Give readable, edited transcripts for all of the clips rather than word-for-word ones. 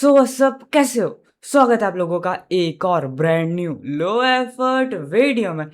सो सब कैसे हो? स्वागत है आप लोगों का एक और brand new low effort video में।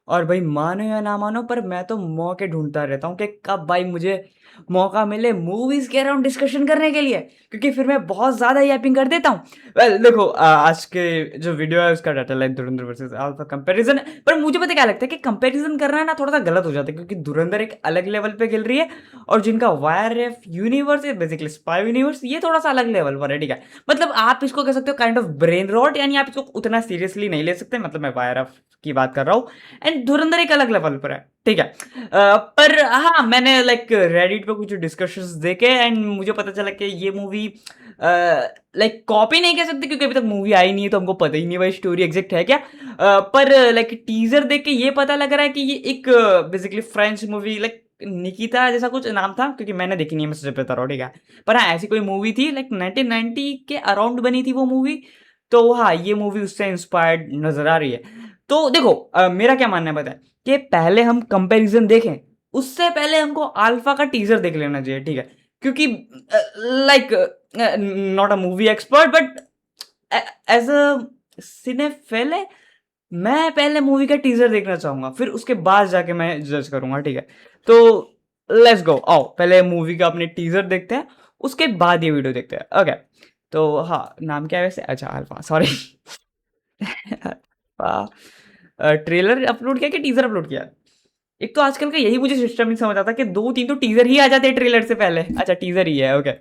और भाई मानो या ना मानो पर मैं तो मौके ढूंढता रहता हूँ कि कब भाई मुझे मौका मिले मूवीज के अराउंड डिस्कशन करने के लिए, क्योंकि फिर मैं बहुत ज्यादा यापिंग कर देता हूँ। वेल देखो, आज के जो वीडियो है उसका टाइटल है धुरंधर वर्सेस अल्फा कंपैरिजन। पर मुझे पता क्या लगता है कि कंपैरिजन करना ना थोड़ा सा गलत हो जाता है, क्योंकि धुरंधर एक अलग लेवल पे खेल रही है और जिनका वाईआरएफ यूनिवर्स है बेसिकली स्पाई यूनिवर्स, ये थोड़ा सा अलग लेवल पर है। ठीक है, मतलब आप इसको कह सकते हो काइंड ऑफ ब्रेन रॉट, यानी आप इसको उतना सीरियसली नहीं ले सकते। मतलब मैं वाईआरएफ की बात कर रहा हूँ एंड धुरंधर एक अलग लेवल पर है। ठीक है, पर हाँ, मैंने लाइक रेडिट पे कुछ डिस्कशंस देखे एंड मुझे पता चला कि ये मूवी लाइक कॉपी नहीं कह सकते, क्योंकि अभी तक मूवी आई नहीं है तो हमको पता ही नहीं भाई स्टोरी एग्जैक्ट है क्या। पर लाइक टीजर देख के ये पता लग रहा है कि ये एक basically French movie, like Nikita जैसा कुछ नाम था, क्योंकि मैंने देखी नहीं है, मैं सच बता रहा हूँ। ठीक है, पर हाँ ऐसी कोई मूवी थी, लाइक 1990 के अराउंड बनी थी वो मूवी। तो हाँ, ये मूवी उससे इंस्पायर्ड नजर आ रही है। तो देखो, मेरा क्या मानना है पता है कि पहले हम कंपैरिजन देखें, उससे पहले हमको अल्फा का टीजर देख लेना चाहिए। ठीक है, क्योंकि like not a movie expert but as a cinephile मैं पहले मूवी का टीजर देखना चाहूंगा, फिर उसके बाद जाके मैं जज करूंगा। ठीक है, तो लेट्स गो, आओ पहले मूवी का अपने टीजर देखते हैं, उसके बाद ये वीडियो देखते हैं। ओके, तो हाँ, नाम क्या है वैसे? अच्छा, अल्फा, सॉरी। ट्रेलर अपलोड किया कि टीजर अपलोड किया? एक तो आजकल का यही मुझे सिस्टम नहीं समझ आता कि 2-3 तो टीजर ही आ जाते हैं ट्रेलर से पहले। अच्छा, टीजर ही है, ओके।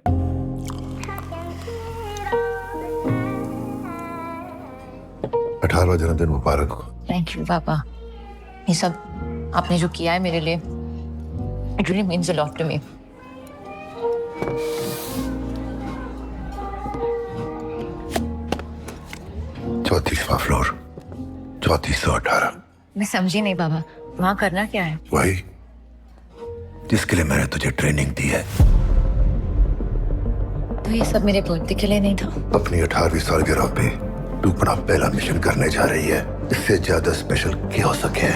18वां जन्मदिन मुबारक हो। थैंक यू पापा, ये सब आपने जो किया है मेरे लिए, it really means a lot to me. चौंतीसवां फ्लोर, 3418। मैं समझी नहीं पापा, वहाँ करना क्या है? वही जिसके लिए मैंने तुझे ट्रेनिंग दी है। तो ये सब मेरे बर्थडे के लिए नहीं था? अपनी 18वीं सालगिरह पे तू अपना पहला मिशन करने जा रही है। इससे ज्यादा स्पेशल क्या हो सके?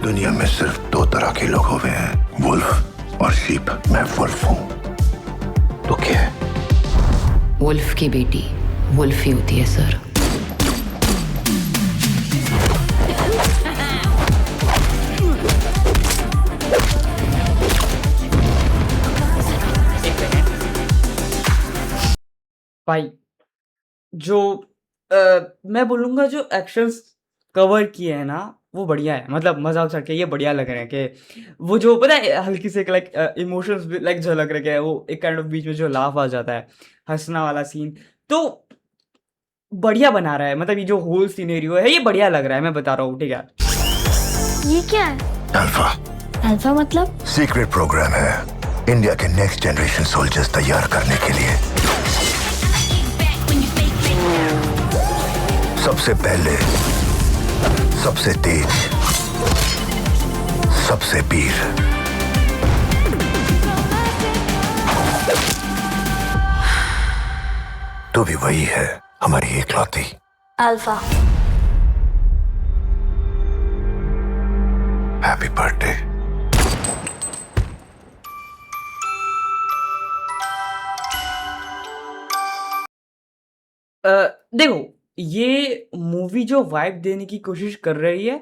दुनिया में सिर्फ 2 तरह के लोग हुए हैं, वुल्फ और शीप। मैं वुल्फ हूँ, तो क्या है? वुल्फ की बेटी वुल्फ ही होती है सर। भाई जो मैं बोलूँगा जो एक्शंस कवर किए हैं ना, वो बढ़िया है। मतलब मज़ाक छੱड के ये बढ़िया लग रहे हैं कि वो जो पता है हल्की से लाइक इमोशंस भी लाइक झलक रहे हैं, वो एक काइंड ऑफ बीच में जो लाफ आ जाता है, हँसना वाला सीन, तो बढ़िया बना रहा है। मतलब ये जो होल सिनेरियो है ये बढ़िया लग रहा है, मैं बता रहा हूँ। ठीक है, ये क्या है? अल्फा अल्फा मतलब? सीक्रेट प्रोग्राम है इंडिया के नेक्स्ट जनरेशन सोल्जर्स तैयार करने के लिए। सबसे पहले, सबसे तेज, सबसे वीर। तो भी वही है हमारी इकलौती अल्फा। Happy birthday. देखो, ये मूवी जो वाइब देने की कोशिश कर रही है,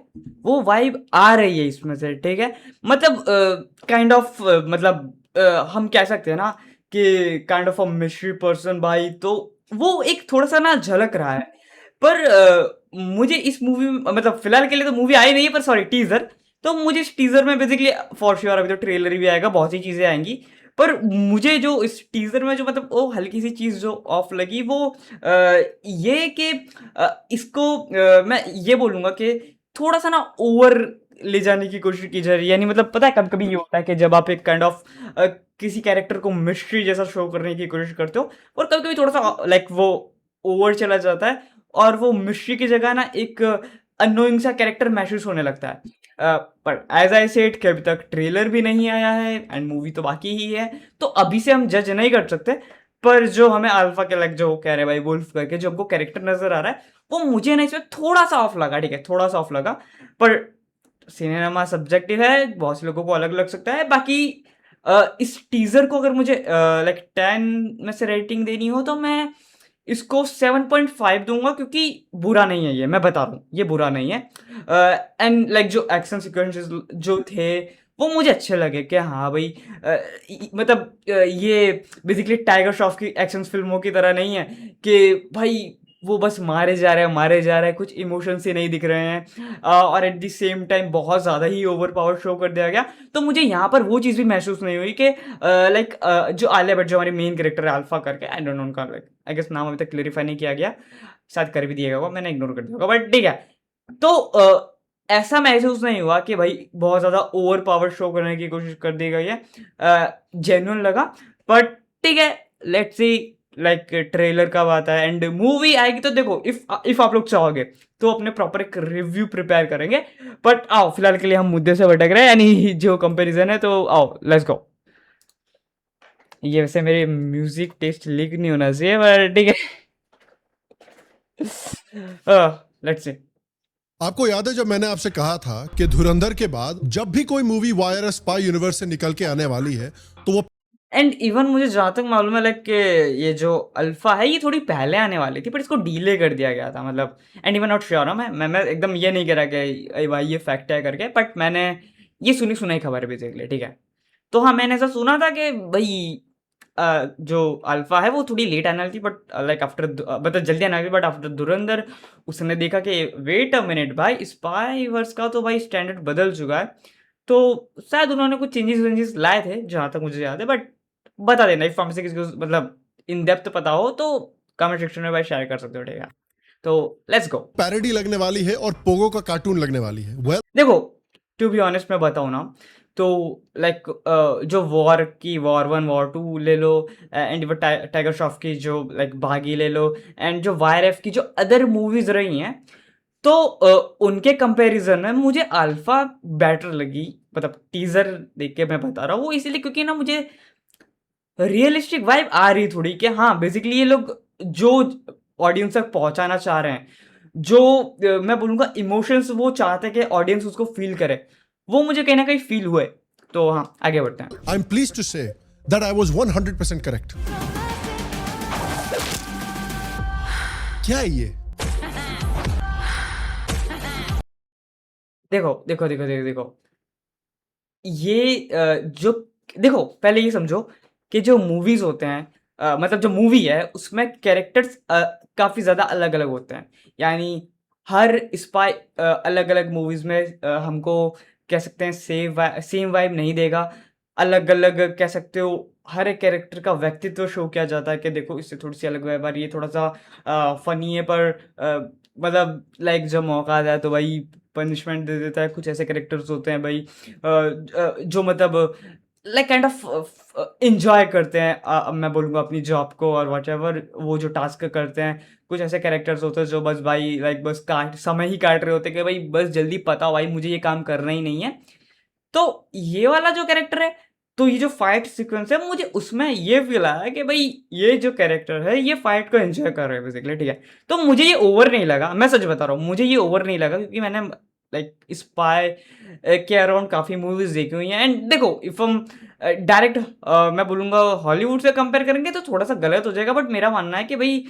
वो वाइब आ रही है इसमें से। ठीक है, मतलब काइंड ऑफ मतलब हम कह सकते हैं ना कि kind of a mystery person भाई, तो वो एक थोड़ा-सा ना झलक रहा है। पर मुझे इस मूवी में मतलब फिलहाल के लिए तो मूवी आई नहीं है, पर सॉरी टीज़र, तो मुझे इस टीज़र में बेसिकली फॉर श्योर अभी तो ट्रेलर भी आएगा, बहुत सी चीज़ें आएँगी। पर मुझे जो इस टीज़र में जो मतलब वो हल्की-सी चीज़ जो ऑफ लगी वो ये कि इसको मैं ये बोलूँगा कि थोड़ा-सा ना ओवर ले जाने की कोशिश की जा रही है। यानी मतलब पता है कभी-कभी ये होता है कि जब आप एक काइंड ऑफ किसी कैरेक्टर को मिस्ट्री जैसा शो करने की कोशिश करते हो और कभी-कभी थोड़ा-सा लाइक वो ओवर चला जाता है और वो मिस्ट्री की जगह ना एक अननोइंग सा कैरेक्टर महसूस होने लगता है। पर एज़ आई सेड कि अभी तक ट्रेलर भी नहीं आया है एंड मूवी तो बाकी ही है, तो अभी से हम जज नहीं कर सकते। पर जो हमें अल्फा के लाइक जो कह रहे हैं भाई वुल्फ करके जो हमको कैरेक्टर नज़र आ रहा है, वो मुझे ना इसमें थोड़ा-सा ऑफ लगा। ठीक है, थोड़ा-सा ऑफ लगा। पर सिनेमा सब्जेक्टिव है, बहुत से लोगों को अलग लग सकता है। बाकी इस टीज़र को अगर मुझे लाइक 10 में से रेटिंग देनी हो तो मैं इसको 7.5 दूँगा, क्योंकि बुरा नहीं है ये, मैं बता रहा हूँ, ये बुरा नहीं है। एंड लाइक जो एक्शन सीक्वेंसेस जो थे, वो मुझे अच्छे लगे कि हाँ भाई, मतलब ये बेसिकली टाइगर श्रॉफ की एक्शन फिल्मों की तरह नहीं है कि भाई वो बस मारे जा रहे हैं, कुछ इमोशंस ही नहीं दिख रहे हैं, और एट द सेम टाइम बहुत ज़्यादा ही ओवर पावर शो कर दिया गया। तो मुझे यहाँ पर वो चीज़ भी महसूस नहीं हुई कि लाइक जो आलिया भट्ट जो हमारी मेन कैरेक्टर है अल्फा करके, आई डोंट नो उनका लाइक आई गेस नाम अभी तक क्लेरिफाई नहीं किया गया, शायद कर भी दिया होगा, मैंने इग्नोर कर दिया होगा, बट ठीक है। तो ऐसा महसूस नहीं हुआ कि भाई बहुत ज़्यादा ओवर पावर शो करने की कोशिश कर दी गई है, जेन्युइन लगा। बट ठीक है, लेट्स सी लाइक ट्रेलर कब आता है एंड मूवी आएगी तो देखो, इफ आप लोग चाहोगे तो अपने प्रॉपर एक रिव्यू प्रिपेयर करेंगे। बट आओ फिलहाल के लिए हम मुद्दे से भटक रहे हैं, यानी जो कंपैरिजन है, तो आओ लेट्स गो। ये वैसे मेरे म्यूजिक टेस्ट लीक नहीं होना चाहिए, पर ठीक है। Let's see. आपको याद है जब मैंने आपसे कहा था कि धुरंधर के बाद जब भी कोई मूवी वायर या स्पाई यूनिवर्स से निकल के आने वाली है तो वो एंड इवन मुझे जहाँ तक मालूम है लाइक ये जो अल्फा है ये थोड़ी पहले आने वाली थी, पर इसको डिले कर दिया गया था, मतलब एंड इवन नॉट श्योर हूँ मैं एकदम ये नहीं कह रहा कि अरे भाई ये फैक्ट है करके, बट मैंने ये सुनी खबर है बेसिकली, ठीक है। तो हाँ, मैंने ऐसा सुना था कि भाई जो अल्फा है वो थोड़ी लेट आने वाली थी, बट लाइक आफ्टर मतलब जल्दी आने वाली, बट आफ्टर धुरंधर उसने देखा कि वेट अ मिनट भाई, स्पाई वर्स का तो भाई स्टैंडर्ड बदल चुका है, तो शायद उन्होंने कुछ चेंजेस लाए थे जहाँ तक मुझे याद है। बट बता देना इफ हमसे किसी को मतलब इन डेप्थ पता हो तो कमेंट सेक्शन में भाई शेयर कर सकते हो, ठीक है। तो लेट्स गो। पैरोडी लगने वाली है और पोगो का कार्टून लगने वाली है। वेल देखो, टू बी ऑनेस्ट मैं बताऊँ ना, तो लाइक जो वॉर 1 वॉर 2 ले लो, एंड वो टाइगर श्रॉफ की जो लाइक बागी ले लो, एंड जो वाईआरएफ की जो अदर मूवीज रही हैं, तो उनके कंपैरिजन में मुझे अल्फा बेटर लगी, मतलब टीजर देख के मैं बता रहा हूँ वो इसीलिए क्योंकि ना मुझे रियलिस्टिक वाइब आ रही थोड़ी कि हाँ बेसिकली ये लोग जो ऑडियंस तक पहुंचाना चाह रहे हैं, जो मैं बोलूँगा इमोशंस वो चाहते हैं कि ऑडियंस उसको फील करे, वो मुझे कहीं ना कहीं फील हुए। तो हाँ, आगे बढ़ते हैं। I am pleased to say that I was 100% correct. क्या है ये? देखो देखो देखो देखो देखो, ये जो देखो पहले ये समझो कि जो मूवीज होते हैं, मतलब जो मूवी है उसमें कैरेक्टर्स काफ़ी ज़्यादा अलग अलग होते हैं, यानी हर स्पाई अलग अलग मूवीज में हमको कह सकते हैं सेम वाइब नहीं देगा, अलग अलग कह सकते हो। हर एक कैरेक्टर का व्यक्तित्व शो किया जाता है कि देखो इससे थोड़ी सी अलग वाइब आ रही है, थोड़ा सा फनी है, पर मतलब लाइक जब मौका आता है तो भाई पनिशमेंट दे देता है। कुछ ऐसे कैरेक्टर्स होते हैं भाई जो मतलब लाइक काइंड ऑफ एंजॉय करते हैं, अब मैं बोलूँगा अपनी जॉब को और व्हाटएवर वो जो टास्क करते हैं। कुछ ऐसे कैरेक्टर्स होते हैं जो बस भाई लाइक बस समय ही काट रहे होते हैं कि भाई बस जल्दी पता हो भाई मुझे ये काम करना ही नहीं है। तो ये वाला जो कैरेक्टर है, तो ये जो फाइट सीक्वेंस है, मुझे उसमें ये फील आया कि भाई ये जो कैरेक्टर है ये फाइट को एंजॉय कर रहे हैं बेसिकली, ठीक है। तो मुझे ये ओवर नहीं लगा, मैं सच बता रहा हूँ, मुझे ये ओवर नहीं लगा क्योंकि मैंने लाइक स्पाई के अराउंड काफ़ी मूवीज देखी हुई हैं। एंड देखो इफ हम डायरेक्ट मैं बोलूँगा हॉलीवुड से कंपेयर करेंगे तो थोड़ा सा गलत हो जाएगा, बट मेरा मानना है कि भाई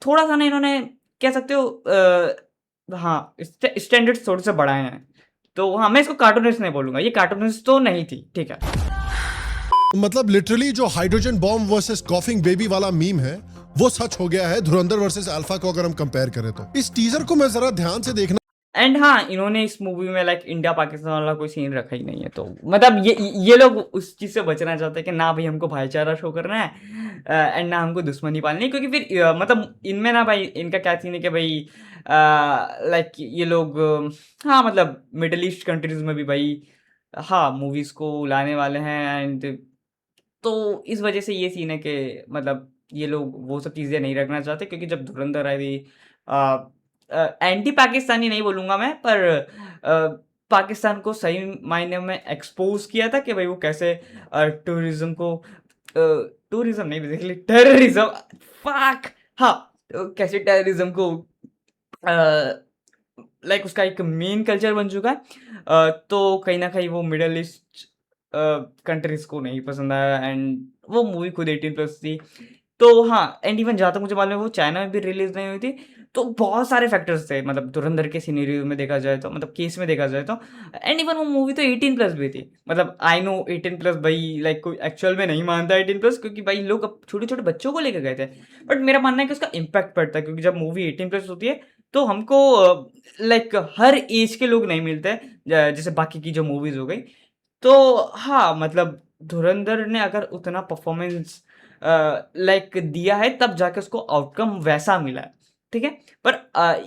थोड़ा सा ना इन्होंने कह सकते हो हाँ स्टैंडर्ड्स थोड़े से बढ़ाए हैं। तो हाँ, मैं इसको कार्टूनिस्ट नहीं बोलूँगा, ये कार्टूनिस्ट तो नहीं थी, ठीक है। मतलब लिटरली जो hydrogen bomb versus coughing baby वाला मीम है वो सच हो गया है धुरंधर वर्सेस अल्फा को अगर हम कंपेयर करें तो। इस टीजर को मैं जरा ध्यान से देखना। एंड हाँ, इन्होंने इस मूवी में लाइक इंडिया पाकिस्तान वाला कोई सीन रखा ही नहीं है, तो मतलब ये लोग उस चीज़ से बचना चाहते हैं कि ना भाई हमको भाईचारा शो करना है एंड ना हमको दुश्मनी पालनी है, क्योंकि फिर मतलब इनमें ना भाई इनका क्या सीन है कि भाई लाइक ये लोग हाँ मतलब मिडल ईस्ट कंट्रीज में भी भाई हाँ मूवीज़ को लाने वाले हैं, एंड तो इस वजह से ये सीन है कि मतलब ये लोग वो सब चीज़ें नहीं रखना चाहते, क्योंकि जब धुरंधर आई थी एंटी पाकिस्तानी नहीं बोलूँगा मैं, पर पाकिस्तान को सही मायने में एक्सपोज किया था कि भाई वो कैसे टूरिज्म को टूरिज्म नहीं बेसिकली टेररिज्म फक हाँ कैसे टेररिज्म को लाइक उसका एक मेन कल्चर बन चुका है। तो कहीं ना कहीं वो मिडल ईस्ट कंट्रीज को नहीं पसंद आया एंड वो मूवी खुद 18+ थी। तो हाँ, एंड इवन जहाँ तक मुझे मालूम है वो चाइना में भी रिलीज नहीं हुई थी। तो बहुत सारे फैक्टर्स थे, मतलब धुरंधर के सिनेरियो में देखा जाए तो, मतलब केस में देखा जाए तो, एंड इवन वो मूवी तो 18+ भी थी। मतलब आई नो 18+ भाई लाइक कोई एक्चुअल में नहीं मानता 18+, क्योंकि भाई लोग अब छोटे छोटे बच्चों को लेकर गए थे। बट मेरा मानना है कि उसका इम्पैक्ट पड़ता है, क्योंकि जब मूवी 18+ होती है तो हमको लाइक हर एज के लोग नहीं मिलते जैसे बाकी की जो मूवीज हो गई। तो हाँ, मतलब धुरंधर ने अगर उतना परफॉर्मेंस लाइक दिया है तब जाके उसको आउटकम वैसा मिला है, ठीक है। पर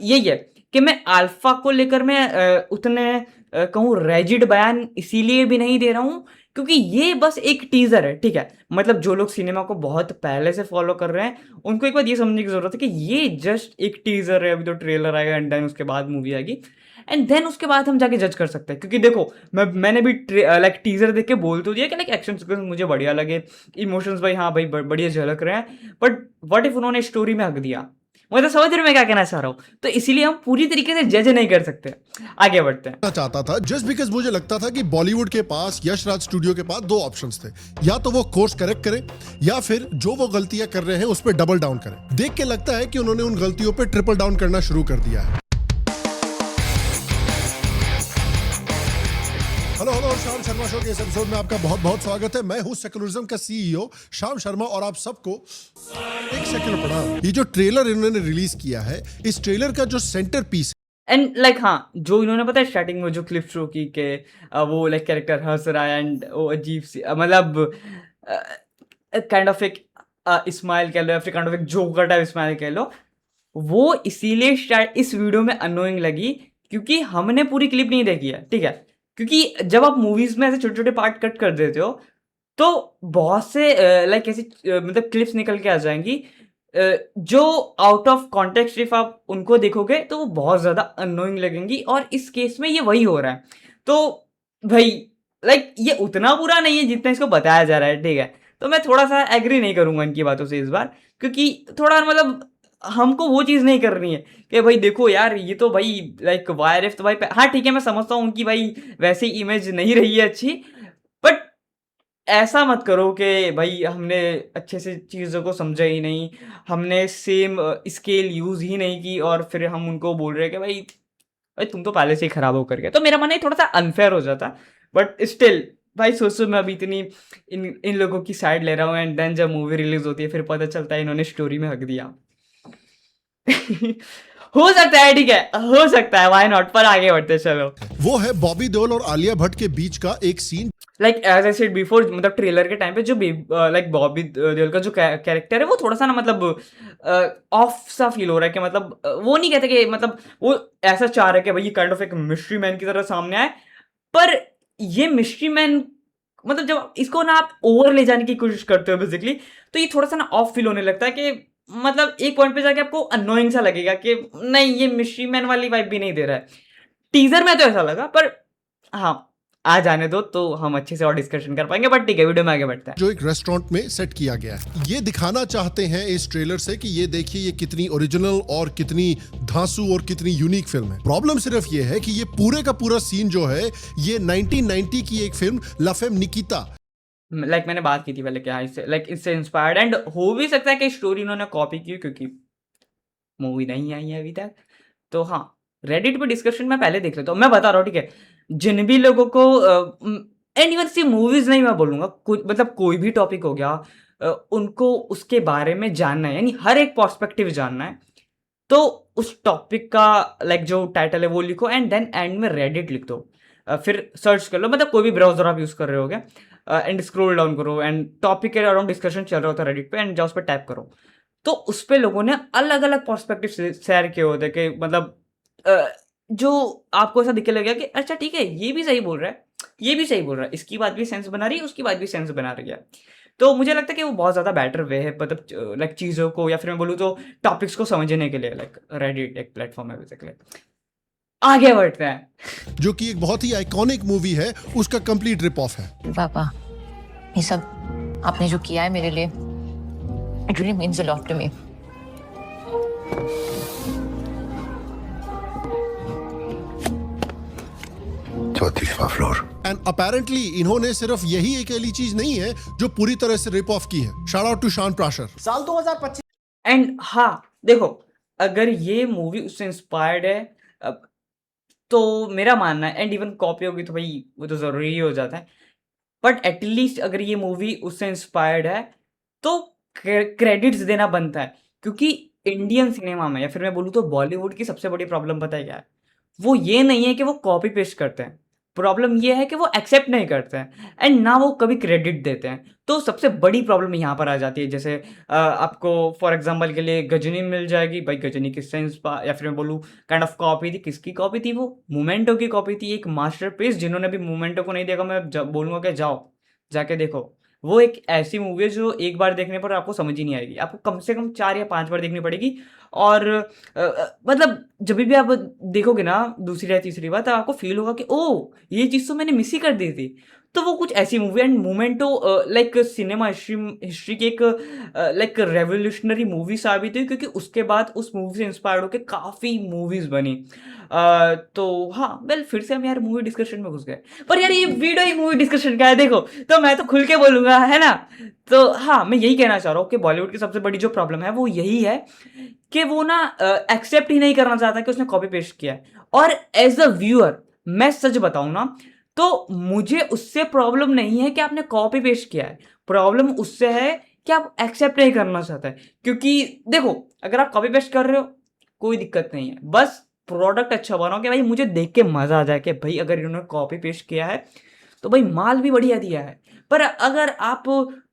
यही है कि मैं अल्फा को लेकर मैं उतने कहूँ रैजिड बयान इसीलिए भी नहीं दे रहा हूँ क्योंकि ये बस एक टीजर है, ठीक है। मतलब जो लोग सिनेमा को बहुत पहले से फॉलो कर रहे हैं उनको एक बात ये समझने की जरूरत है कि ये जस्ट एक टीजर है, अभी तो ट्रेलर आएगा एंड देन उसके बाद मूवी आएगी एंड देन उसके बाद हम जाके जज कर सकते हैं। क्योंकि देखो मैंने भी लाइक टीजर देख के बोल तो दिया कि लाइक एक्शन सीक्वेंस मुझे बढ़िया लगे, इमोशंस भाई हाँ भाई बढ़िया झलक रहे हैं, बट व्हाट इफ उन्होंने स्टोरी में हक दिया। मैं तो समझ रहे हो मैं क्या कहना चाह रहा हूँ, तो इसीलिए हम पूरी तरीके से जज नहीं कर सकते। आगे बढ़ते हैं। चाहता था जस्ट बिकॉज मुझे लगता था कि बॉलीवुड के पास यश राज स्टूडियो के पास दो ऑप्शंस थे, या तो वो कोर्स करेक्ट करें या फिर जो वो गलतियां कर रहे हैं उस पर डबल डाउन करें। देख के लगता है कि उन्होंने उन गलतियों पे ट्रिपल डाउन करना शुरू कर दिया है। हेलो शाम शर्मा शो के इस एपिसोड में आपका बहुत बहुत स्वागत है। मैं हूं सेकुलरिज्म का सीईओ शाम शर्मा और आप सबको एक सेकंड प्रणाम। ये जो ट्रेलर इन्होंने रिलीज किया है, इस ट्रेलर का जो सेंटर पीस एंड लाइक हाँ, जो इन्होंने पता है स्टार्टिंग में जो क्लिप शो की के वो लाइक कैरेक्टर हंस रहा है एंड वो अजीब सी मतलब काइंड ऑफ एक स्माइल कह लो या फिर काइंड ऑफ एक जोकर टाइप स्माइल कह लो, वो इसीलिए इस वीडियो में अनोइंग लगी क्योंकि हमने पूरी क्लिप नहीं देखी है, ठीक है। क्योंकि जब आप मूवीज में ऐसे छोटे छोटे पार्ट कट कर देते हो तो बहुत से लाइक ऐसी मतलब क्लिप्स निकल के आ जाएंगी जो आउट ऑफ कॉन्टेक्स्ट इफ आप उनको देखोगे तो वो बहुत ज़्यादा अनोइंग लगेंगी, और इस केस में ये वही हो रहा है। तो भाई लाइक ये उतना बुरा नहीं है जितना इसको बताया जा रहा है, ठीक है। तो मैं थोड़ा सा एग्री नहीं करूँगा इनकी बातों से इस बार, क्योंकि थोड़ा मतलब हमको वो चीज़ नहीं करनी है कि भाई देखो यार ये तो भाई लाइक वायरएफ तो भाई हाँ ठीक है, मैं समझता हूँ उनकी भाई वैसे इमेज नहीं रही है अच्छी, बट ऐसा मत करो कि भाई हमने अच्छे से चीज़ों को समझा ही नहीं, हमने सेम स्केल यूज़ ही नहीं की और फिर हम उनको बोल रहे हैं कि भाई तुम तो पहले से ही खराब हो करके। तो मेरा मानना है थोड़ा सा अनफेयर हो जाता, बट स्टिल भाई सोचो मैं अभी इतनी इन लोगों की साइड ले रहा हूँ एंड देन जब मूवी रिलीज होती है फिर पता चलता है इन्होंने स्टोरी में हक दिया। हो सकता है, ठीक है, हो सकता है, व्हाई नॉट। पर आगे बढ़ते चलो। वो है बॉबी देओल और आलिया भट्ट के बीच का एक scene. Like as I said before, मतलब ट्रेलर के टाइम पे जो लाइक बॉबी देओल का जो कैरेक्टर है वो थोड़ा सा ना मतलब ऑफ सा फील हो रहा है कि मतलब वो नहीं कहते कि मतलब वो ऐसा चाह रहा है कि भाई ये काइंड ऑफ एक मिस्ट्री मैन की तरह सामने आए, पर ये मिस्ट्री मैन मतलब जब इसको ना आप ओवर ले जाने की कोशिश करते हो बेसिकली, तो ये थोड़ा सा ना ऑफ फील होने लगता है कि मतलब एक पॉइंट पे जाके आपको अनोइंग सा लगेगा कि नहीं ये मिस्ट्री मैन वाली वाइब भी नहीं दे रहा है। टीजर में तो ऐसा लगा, पर हाँ आ जाने दो तो हम अच्छे से और डिस्कशन कर पाएंगे, बट ठीक है वीडियो में आगे बढ़ते हैं। जो एक रेस्टोरेंट में सेट किया गया है, ये दिखाना चाहते हैं इस ट्रेलर से कि ये देखिए ये कितनी ओरिजिनल और कितनी धांसू और कितनी यूनिक फिल्म है। प्रॉब्लम सिर्फ ये है कि ये पूरे का पूरा सीन जो है ये 1990 की एक film La Femme Nikita, like मैंने बात की थी पहले कि हाँ इससे लाइक इससे इंस्पायर्ड, एंड हो भी सकता है कि स्टोरी इन्होंने कॉपी की क्योंकि मूवी नहीं आई है अभी तक। तो हाँ रेडिट पे डिस्कशन में पहले देख लेता हूँ, मैं बता रहा हूँ, ठीक है। जिन भी लोगों को एंड इवन सी मूवीज नहीं मैं बोलूँगा, मतलब कोई भी टॉपिक हो गया उनको उसके बारे में जानना है, यानी हर एक पर्सपेक्टिव जानना है, तो उस टॉपिक का लाइक जो टाइटल है वो लिखो एंड देन एंड में रेडिट लिख दो, फिर सर्च कर लो, मतलब कोई भी ब्राउजर आप यूज़ कर रहे होगे एंड स्क्रॉल डाउन करो एंड टॉपिक के अराउंड डिस्कशन चल रहा होता है रेडिट पे एंड जाओ उस पर टाइप करो, तो उस पर लोगों ने अलग अलग पर्सपेक्टिव शेयर किए होते हैं कि मतलब जो आपको ऐसा दिखने लगेगा कि अच्छा ठीक है ये भी सही बोल रहा है, ये भी सही बोल रहा है, इसकी बात भी सेंस बना रही है, उसकी बात भी सेंस बना रही है। तो मुझे लगता है कि वो बहुत ज़्यादा बेटर वे है मतलब लाइक चीज़ों को या फिर मैं बोलूँ तो टॉपिक्स को समझने के लिए, लाइक रेडिट एक प्लेटफॉर्म है बेसिकली। आगे बढ़ते हैं, जो कि एक बहुत ही आइकॉनिक मूवी है, उसका कंप्लीट रिप ऑफ है। पापा ये सब आपने जो किया है मेरे लिए, it really means a lot to me. जो 30वां फ्लोर। एंड अपेरेंटली इन्होंने सिर्फ यही अकेली चीज नहीं है जो पूरी तरह से रिप ऑफ की है। शाउट आउट टू शान प्राशर। साल 2025 एंड हाँ देखो, अगर ये मूवी उससे इंस्पायर्ड है अब, तो मेरा मानना है, एंड इवन कॉपी होगी तो भाई वो तो ज़रूरी ही हो जाता है, बट एटलीस्ट अगर ये मूवी उससे इंस्पायर्ड है तो क्रेडिट्स देना बनता है। क्योंकि इंडियन सिनेमा में, या फिर मैं बोलूँ तो बॉलीवुड की सबसे बड़ी प्रॉब्लम पता है क्या है? वो ये नहीं है कि वो कॉपी पेस्ट करते हैं, प्रॉब्लम ये है कि वो एक्सेप्ट नहीं करते हैं एंड ना वो कभी क्रेडिट देते हैं। तो सबसे बड़ी प्रॉब्लम यहाँ पर आ जाती है। जैसे आपको फॉर एग्जांपल के लिए गजनी मिल जाएगी, भाई गजनी किससे इंस्पायर, या फिर मैं बोलूँ काइंड ऑफ कॉपी थी। किसकी कॉपी थी? वो मोमेंटो की कॉपी थी, एक मास्टरपीस। जिन्होंने भी मोमेंटो को नहीं देखा, मैं बोलूँगा कि जाओ जाके देखो। वो एक ऐसी मूवी है जो एक बार देखने पर आपको समझ ही नहीं आएगी, आपको कम से कम 4 या 5 बार देखनी पड़ेगी। और मतलब जब भी आप देखोगे ना दूसरी या तीसरी बार, तब आपको फील होगा कि ओह ये चीज़ तो मैंने मिस ही कर दी थी। तो वो कुछ ऐसी movie, and memento like cinema history की एक लाइक रेवोल्यूशनरी मूवी साबित हुई, क्योंकि उसके बाद उस मूवी से इंस्पायर्ड होकर काफ़ी मूवीज़ बनी। तो हाँ वेल, फिर से हम यार मूवी डिस्कशन में घुस गए, पर यार ये वीडियो ही मूवी डिस्कशन का है देखो, तो मैं तो खुल के बोलूँगा, है ना? तो हाँ, मैं यही कहना चाह रहा हूँ कि बॉलीवुड की सबसे बड़ी जो प्रॉब्लम है वो यही है कि वो ना एक्सेप्ट ही नहीं करना चाहता कि उसने कॉपी पेस्ट किया है। और एज अ व्यूअर मैं सच बताऊँ ना, तो मुझे उससे प्रॉब्लम नहीं है कि आपने कॉपी पेस्ट किया है, प्रॉब्लम उससे है कि आप एक्सेप्ट नहीं करना चाहते हैं। क्योंकि देखो, अगर आप कॉपी पेस्ट कर रहे हो कोई दिक्कत नहीं है, बस प्रोडक्ट अच्छा बनाओ कि भाई मुझे देख के मज़ा आ जाए कि भाई अगर इन्होंने कॉपी पेस्ट किया है तो भाई माल भी बढ़िया दिया है। पर अगर आप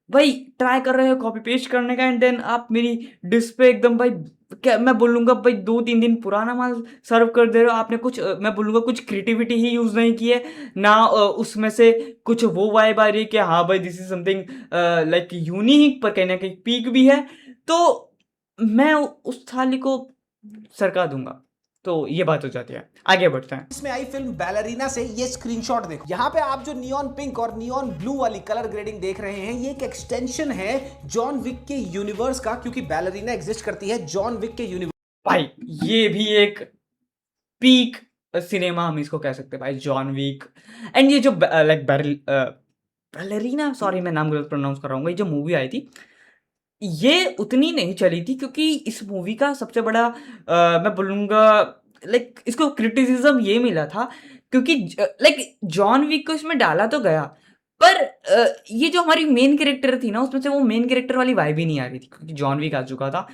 भाई ट्राई कर रहे हो कॉपी पेस्ट करने का, एंड देन आप मेरी डिश पे एकदम भाई क्या मैं बोलूँगा भाई 2-3 दिन पुराना माल सर्व कर दे रहे हो, आपने कुछ मैं बोलूँगा कुछ क्रिएटिविटी ही यूज़ नहीं की है ना, उसमें से कुछ वो वाइब आ रही है कि हाँ भाई this is something like unique, पर कहीं ना कहीं पीक भी है, तो मैं उस थाली को सरका दूंगा। तो ये बात हो जाती है। आगे बढ़ते हैं। में आई फिल्म बैलरीना से ये स्क्रीनशॉट देखो। यहाँ पे आप जो नियॉन पिंक और नियॉन ब्लू वाली कलर ग्रेडिंग देख रहे हैं, ये एक एक्सटेंशन है जॉन विक के यूनिवर्स का, क्योंकि बैलरीना एग्जिस्ट करती है जॉन विक के यूनिवर्स। भाई ये भी एक पीक सिनेमा हम इसको कह सकते हैं भाई, जॉन विक। एंड ये जो लाइक बैलरीना, सॉरी मैं नाम गलत प्रोनाउंस कर रहा हूँ, ये जो मूवी आई थी ये उतनी नहीं चली थी, क्योंकि इस मूवी का सबसे बड़ा मैं बोलूँगा लाइक इसको क्रिटिसिज्म ये मिला था, क्योंकि लाइक जॉन विक को इसमें डाला तो गया, पर ये जो हमारी मेन कैरेक्टर थी ना, उसमें से वो मेन कैरेक्टर वाली वाइब ही नहीं आ रही थी, क्योंकि जॉन विक आ चुका था।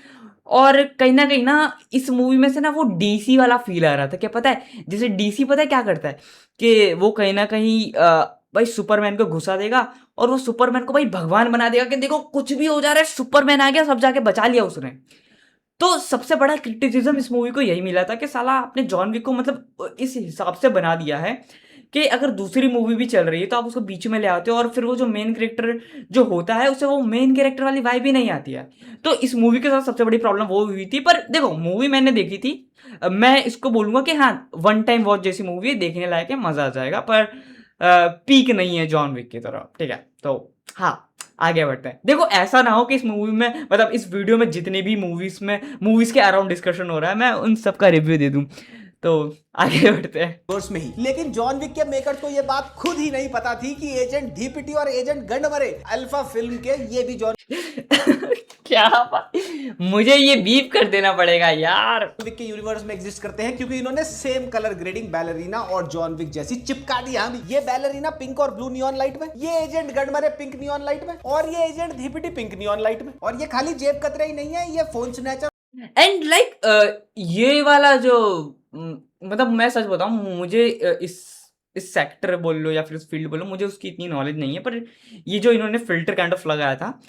और कहीं ना इस मूवी में से ना वो डीसी वाला फील आ रहा था। क्या पता है, जैसे डीसी पता है क्या करता है कि वो कहीं ना कहीं भाई सुपरमैन को घुसा देगा और वो सुपरमैन को भाई भगवान बना देगा कि देखो कुछ भी हो जा रहा है, सुपरमैन आ गया, सब जाके बचा लिया उसने। तो सबसे बड़ा क्रिटिसिज्म इस मूवी को यही मिला था कि साला आपने जॉन विक को मतलब इस हिसाब से बना दिया है कि अगर दूसरी मूवी भी चल रही है तो आप उसको बीच में ले आते हो, और फिर वो जो मेन कैरेक्टर जो होता है उसे वो मेन कैरेक्टर वाली वाइब ही नहीं आती है। तो इस मूवी के साथ सबसे बड़ी प्रॉब्लम वो हुई थी। पर देखो मूवी मैंने देखी थी, मैं इसको बोलूँगा कि हाँ वन टाइम वॉच जैसी मूवी है, देखने लायक है, मज़ा आ जाएगा, पर पीक नहीं है जॉन विक की तरह, ठीक है? तो हाँ आगे बढ़ते हैं। देखो ऐसा ना हो कि इस मूवी में मतलब इस वीडियो में जितने भी मूवीज़ के अराउंड डिस्कशन हो रहा है मैं उन सब का रिव्यू दे दूँ, तो आगे बढ़ते हैं। में ही। लेकिन जॉन विक के मेकर को ये बात खुद ही नहीं पता थी कि एजेंट धीपिटी और एजेंट गंडमरे अल्फा फिल्म के ये भी जॉन क्या बात, मुझे ये बीप कर देना पड़ेगा यार। विक के यूनिवर्स में एग्जिस्ट करते हैं, क्योंकि इन्होंने सेम कलर ग्रेडिंग बैलरीना और जॉन विक जैसी चिपका दी। हम ये बैलरीना पिंक और ब्लू नियॉन लाइट में, ये एजेंट गंडमरे पिंक नियॉन लाइट में, और ये एजेंट धीपिटी पिंक नियॉन लाइट में। और ये खाली जेब कतरे ही नहीं है, ये फोन स्नैचर एंड लाइक ये वाला जो मतलब मैं सच बताऊं, मुझे इस सेक्टर बोल लो या फिर इस फील्ड बोलो, मुझे उसकी इतनी नॉलेज नहीं है। पर ये जो इन्होंने फिल्टर काइंड ऑफ लगाया था,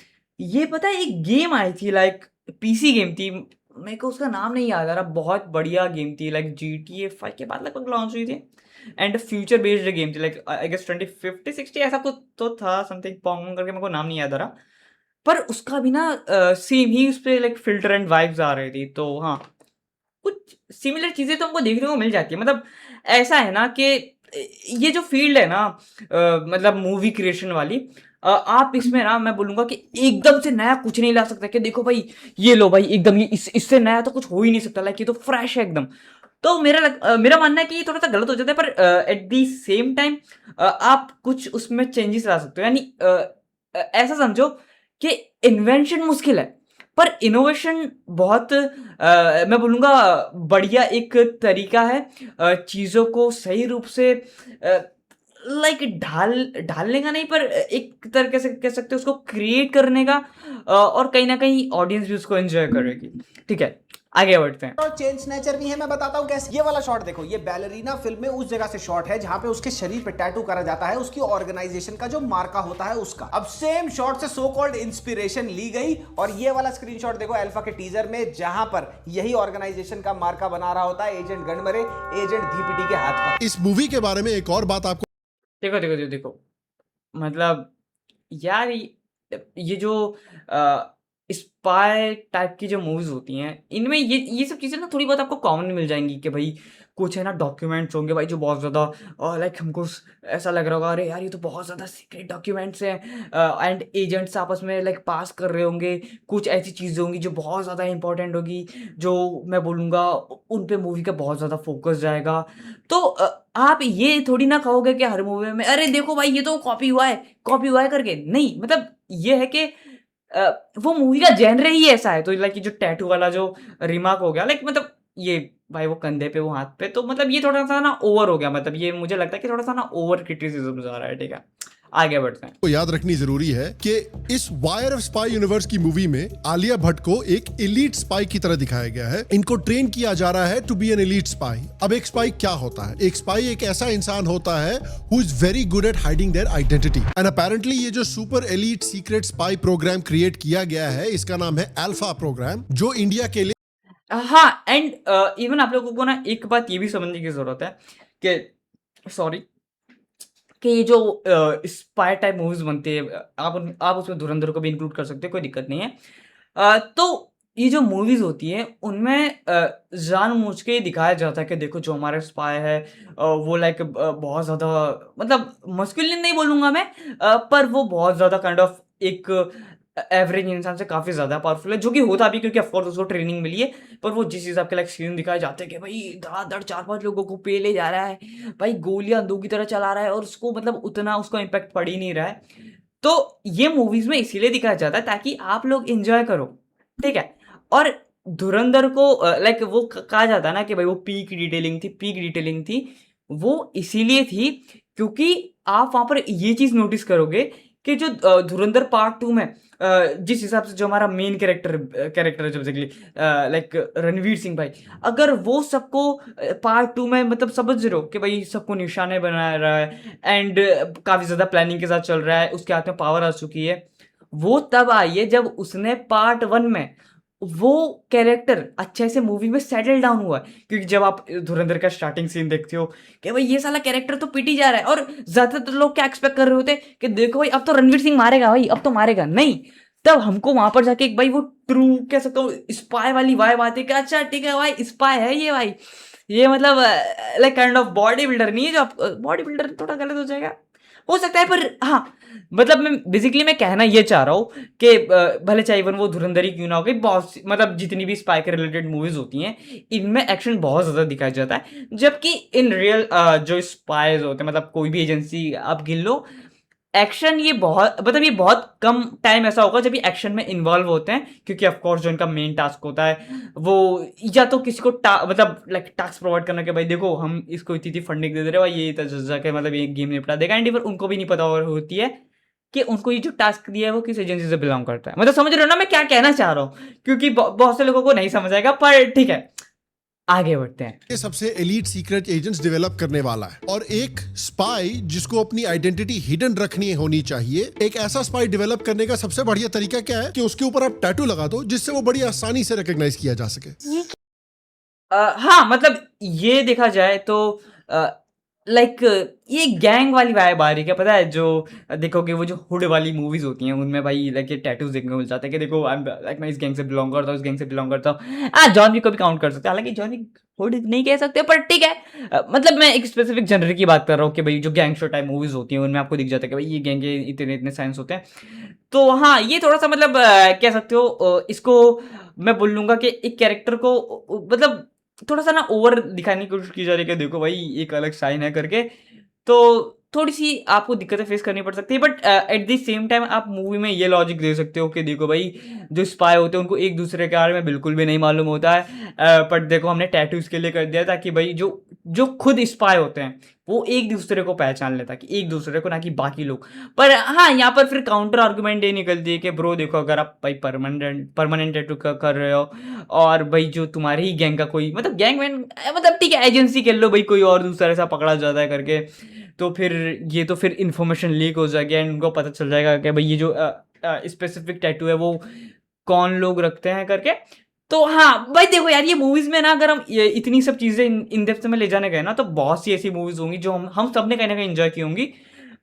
ये पता है एक गेम आई थी, लाइक पीसी गेम थी, मेरे को उसका नाम नहीं याद आ रहा, बहुत बढ़िया गेम थी, लाइक GTA 5 के बाद लगभग लॉन्च हुई थी, एंड फ्यूचर बेस्ड गेम थी, लाइक आई गेस 2050-60 ऐसा कुछ तो था, समथिंग पॉन्ग करके, मेरे को नाम नहीं याद आ रहा। पर उसका भी ना सेम ही उस पर लाइक फिल्टर एंड वाइब्स आ रही थी। तो हाँ कुछ सिमिलर चीज़ें तो हमको देखने को मिल जाती है। मतलब ऐसा है ना कि ये जो फील्ड है ना मतलब मूवी क्रिएशन वाली, आप इसमें ना मैं बोलूँगा कि एकदम से नया कुछ नहीं ला सकता कि देखो भाई ये लो भाई एकदम ये इससे नया तो कुछ हो ही नहीं सकता, लाइक ये तो फ्रेश है एकदम। तो मेरा मानना है कि ये थोड़ा-सा गलत हो जाता है, पर एट द सेम टाइम आप कुछ उसमें चेंजेस ला सकते हो। यानी ऐसा समझो कि इन्वेंशन मुश्किल है, पर इनोवेशन बहुत मैं बोलूँगा बढ़िया एक तरीका है चीज़ों को सही रूप से लाइक ढालने का नहीं, पर एक तरीके से कह सकते हो उसको क्रिएट करने का, और कहीं न कहीं ऑडियंस भी उसको एन्जॉय करेगी। ठीक है, आगे बढ़ते हैं। और चेंज नेचर भी है, मैं बताता हूँ कैसे। ये वाला शॉट देखो, ये बैलरीना फिल्म में उस जगह से शॉट है जहां पे उसके शरीर पे टैटू करा जाता है, उसकी ऑर्गेनाइजेशन का जो मार्का होता है उसका। अब सेम शॉट से सो कॉल्ड इंस्पिरेशन ली गई, और ये वाला स्क्रीनशॉट देखो अल्फा के टीजर में, जहां पर यही ऑर्गेनाइजेशन का मार्का बना रहा होता है एजेंट गनमरे एजेंट धीपिटी के हाथ पर। इस मूवी के बारे में एक और बात आपको देखो, मतलब यार ये जो स्पाई टाइप की जो मूवीज़ होती हैं, इनमें ये सब चीज़ें ना थोड़ी बहुत आपको कॉमन मिल जाएँगी कि भई कुछ है ना डॉक्यूमेंट्स होंगे भाई जो बहुत ज़्यादा लाइक हमको ऐसा लग रहा होगा, अरे यार ये तो बहुत ज़्यादा सीक्रेट डॉक्यूमेंट्स हैं, एंड एजेंट्स आपस में लाइक पास कर रहे होंगे। कुछ ऐसी चीज़ें होंगी जो बहुत ज़्यादा इंपॉर्टेंट होगी, जो मैं बोलूँगा उन पे मूवी का बहुत ज़्यादा फोकस जाएगा। तो आप ये थोड़ी ना कहोगे कि हर मूवी में अरे देखो भाई ये तो कॉपी हुआ है करके। नहीं, मतलब ये है कि वो मूवी का जेनर ही ऐसा है। तो लाइक ये जो टैटू वाला जो रिमार्क हो गया, लाइक मतलब ये भाई वो कंधे पे, वो हाथ पे, तो मतलब ये थोड़ा-सा ना ओवर हो गया। मतलब ये मुझे लगता है कि थोड़ा-सा ना ओवर क्रिटिसिज़्म जा रहा है, ठीक है? आगे बढ़ते हैं। याद रखनी जरूरी है कि इस वायर ऑफ स्पाई यूनिवर्स की मूवी में आलिया भट्ट को एक एलीट स्पाई की तरह दिखाया गया है। इनको ट्रेन किया जा रहा है to be an elite spy. अब एक स्पाई क्या होता है? एक स्पाई एक ऐसा इंसान होता है who is very good at hiding their identity, and apparently ये जो super elite secret spy program create किया गया है, इसका नाम है अल्फा प्रोग्राम, जो इंडिया के लिए हाँ, एंड इवन आप लोगों को ना एक बात ये भी समझने की ज़रूरत है कि सॉरी, कि ये जो स्पाई टाइप मूवीज़ बनती है, आप उसमें धुरंधर को भी इंक्लूड कर सकते हो, कोई दिक्कत नहीं है। तो ये जो मूवीज़ होती हैं उनमें जानबूझ के दिखाया जाता है कि देखो जो हमारा स्पाई है वो लाइक बहुत ज़्यादा, मतलब मस्कुलिन नहीं बोलूँगा मैं, पर वो बहुत ज़्यादा काइंड ऑफ एक एवरेज इंसान से काफ़ी ज़्यादा पावरफुल है, जो कि होता भी, क्योंकि ऑफ कोर्स उसको ट्रेनिंग मिली है। पर वो जिस हिसाब के लाइक सीन दिखाए जाते हैं कि भाई धड़ाधड़ 4-5 लोगों को पेले जा रहा है, भाई गोलियाँ अंधों की तरह चला रहा है, और उसको मतलब उतना उसको इम्पैक्ट पड़ ही नहीं रहा है। तो ये मूवीज़ में इसीलिए दिखाया जाता है ताकि आप लोग एन्जॉय करो, ठीक है? और धुरंधर को लाइक वो कहा जाता है ना कि भाई वो पीक डिटेलिंग थी। वो इसीलिए थी क्योंकि आप वहाँ पर ये चीज़ नोटिस करोगे कि जो धुरंधर पार्ट 2 में जिस हिसाब से जो हमारा मेन कैरेक्टर है जो बेसिकली लाइक रणवीर सिंह भाई, अगर वो सबको पार्ट 2 में मतलब समझ रहे हो कि भाई सबको निशाने बना रहा है, एंड काफ़ी ज़्यादा प्लानिंग के साथ चल रहा है, उसके हाथ में पावर आ चुकी है। वो तब आई है जब उसने पार्ट 1 में वो कैरेक्टर अच्छे से मूवी में सेटल डाउन हुआ है। क्योंकि जब आप धुरंधर का स्टार्टिंग सीन देखते हो कि भाई ये साला कैरेक्टर तो पिट ही जा रहा है, और ज़्यादातर लोग क्या एक्सपेक्ट कर रहे होते कि देखो भाई अब तो रणवीर सिंह मारेगा भाई, अब तो मारेगा। नहीं, तब हमको वहाँ पर जाके एक भाई वो ट्रू कह सकता हूँ स्पाई वाली वाइब आती है कि अच्छा ठीक है भाई स्पाई है ये भाई। ये मतलब like kind of body builder नहीं है, जो आप बॉडी बिल्डर थोड़ा गलत हो जाएगा, हो सकता है, पर हाँ, मतलब मैं कहना ये चाह रहा हूँ कि भले चाहे इवन वो धुरंधर ही क्यों ना हो गई, बहुत मतलब जितनी भी स्पाई के रिलेटेड मूवीज होती हैं इनमें एक्शन बहुत ज़्यादा दिखाया जाता है, जबकि इन रियल जो स्पाइज होते हैं, मतलब कोई भी एजेंसी आप गिन लो, एक्शन ये बहुत कम टाइम ऐसा होगा जब ये एक्शन में इन्वॉल्व होते हैं, क्योंकि ऑफ कोर्स जो इनका मेन टास्क होता है वो या तो किसी को मतलब लाइक टास्क प्रोवाइड करना कि भाई देखो हम इसको इतनी फंडिंग दे दे रहे हो, ये जाके मतलब ये गेम निपटा देगा, एंड इवन उनको भी नहीं पता और होती है कि उनको ये जो टास्क दिया है वो किस एजेंसी से बिलोंग करता है। मतलब समझ रहे हो ना मैं क्या कहना चाह रहा हूँ, क्योंकि बहुत से लोगों को नहीं समझ आएगा, पर ठीक है आगे बढ़ते हैं। ये सबसे एलीट सीक्रेट एजेंट्स डेवलप करने वाला है, और एक स्पाई जिसको अपनी आइडेंटिटी हिडन रखनी होनी चाहिए, एक ऐसा स्पाई डेवलप करने का सबसे बढ़िया तरीका क्या है कि उसके ऊपर आप टैटू लगा दो जिससे वो बड़ी आसानी से रिकॉग्नाइज किया जा सके। हाँ, मतलब ये देखा जाए तो लाइक ये गैंग वाली वाइब आ रही है क्या, पता है? जो देखोगे वो जो हुड वाली मूवीज़ होती हैं उनमें भाई लाइक ये टैटूज़ देखने को मिल जाता है कि देखो आई एम लाइक मैं इस गैंग से बिलोंग करता हूँ, इस गैंग से बिलोंग करता हूँ। जॉन विक को भी काउंट कर सकते हैं, हालाँकि जॉन विक हुड नहीं कह सकते, पर ठीक है। मतलब मैं एक स्पेसिफिक जनर की बात कर रहा हूँ कि भाई जो गैंगस्टर टाइप मूवीज़ होती हैं उनमें आपको दिख जाता है कि भाई ये गैंग के इतने साइंस होते हैं। तो हाँ, ये थोड़ा-सा मतलब कह सकते हो इसको मैं बोल लूँगा कि एक कैरेक्टर को मतलब थोड़ा-सा ना ओवर दिखाने की कोशिश की जा रही है कि देखो भाई एक अलग शाइन है करके, तो थोड़ी-सी आपको दिक्कतें फेस करनी पड़ सकती है, but at the same time आप मूवी में ये लॉजिक दे सकते हो कि देखो भाई जो स्पाई होते हैं उनको एक-दूसरे के बारे में बिल्कुल भी नहीं मालूम होता है, बट देखो हमने टैटू इसके लिए कर दिया ताकि भाई जो जो खुद स्पाई होते हैं वो एक-दूसरे को पहचान लें, ताकि एक-दूसरे को, ना कि बाकी लोग। पर हाँ, यहाँ पर फिर काउंटर आर्गुमेंट ये निकलती है कि ब्रो देखो अगर आप भाई परमानेंट टैटू कर रहे हो और भाई जो तुम्हारी ही गैंग का कोई मतलब गैंगमैन, मतलब ठीक है एजेंसी कह लो भाई, कोई और दूसरा ऐसा पकड़ा जाता है करके, तो फिर ये तो फिर इन्फॉर्मेशन लीक हो जाएगी एंड उनको पता चल जाएगा कि भाई ये जो स्पेसिफिक टैटू है वो कौन लोग रखते हैं करके। तो हाँ भाई देखो यार, ये मूवीज में ना अगर हम इतनी सब चीजें इन डेप्थ में ले जाने गए ना, तो बहुत सी ऐसी मूवीज होंगी जो हम सब ने कहीं ना कहीं एंजॉय की होंगी,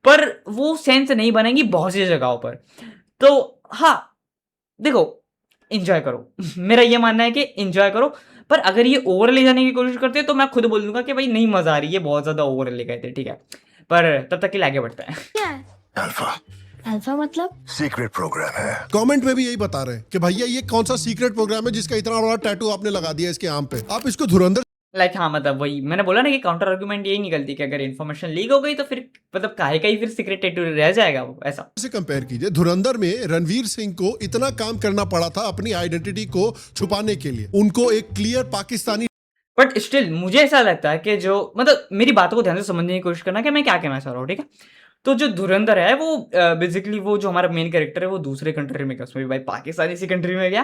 पर वो सेंस नहीं बनेंगी बहुत सी जगहों पर। तो हाँ देखो, एंजॉय करो मेरा ये मानना है कि एंजॉय करो, पर अगर ये ओवर ले जाने की कोशिश करते हैं तो मैं खुद बोल दूंगा कि भाई नहीं मजा आ रही है, बहुत ज्यादा ओवर ले गए थे, ठीक है। पर तब तक के लिए आगे बढ़ते हैं। क्या है अल्फा अल्फा मतलब? सीक्रेट प्रोग्राम है। कमेंट में भी यही बता रहे हैं कि भैया ये कौन सा सीक्रेट प्रोग्राम है जिसका इतना बड़ा टैटू आपने लगा दिया इसके आम पे, आप इसको धुरंधर लाइक हाँ, मतलब वही मैंने बोला ना कि काउंटर आर्गुमेंट यही निकलती है कि अगर इन्फॉर्मेशन लीक हो गई तो फिर मतलब काहे का ही फिर सीक्रेट टैटू रह जाएगा वो, ऐसा। से कंपेयर कीजिए। धुरंधर में रणवीर सिंह को इतना काम करना पड़ा था अपनी आइडेंटिटी को छुपाने के लिए, उनको एक क्लियर पाकिस्तानी बट स्टिल मुझे ऐसा लगता है कि जो मतलब मेरी बातों को ध्यान से समझने की कोशिश करना कि मैं क्या कहना चाह रहा हूँ, ठीक है। तो जो धुरंधर है वो बेसिकली वो जो हमारा मेन कैरेक्टर है वो दूसरे कंट्री में गया, उसमें भी भाई पाकिस्तानी सी कंट्री में गया,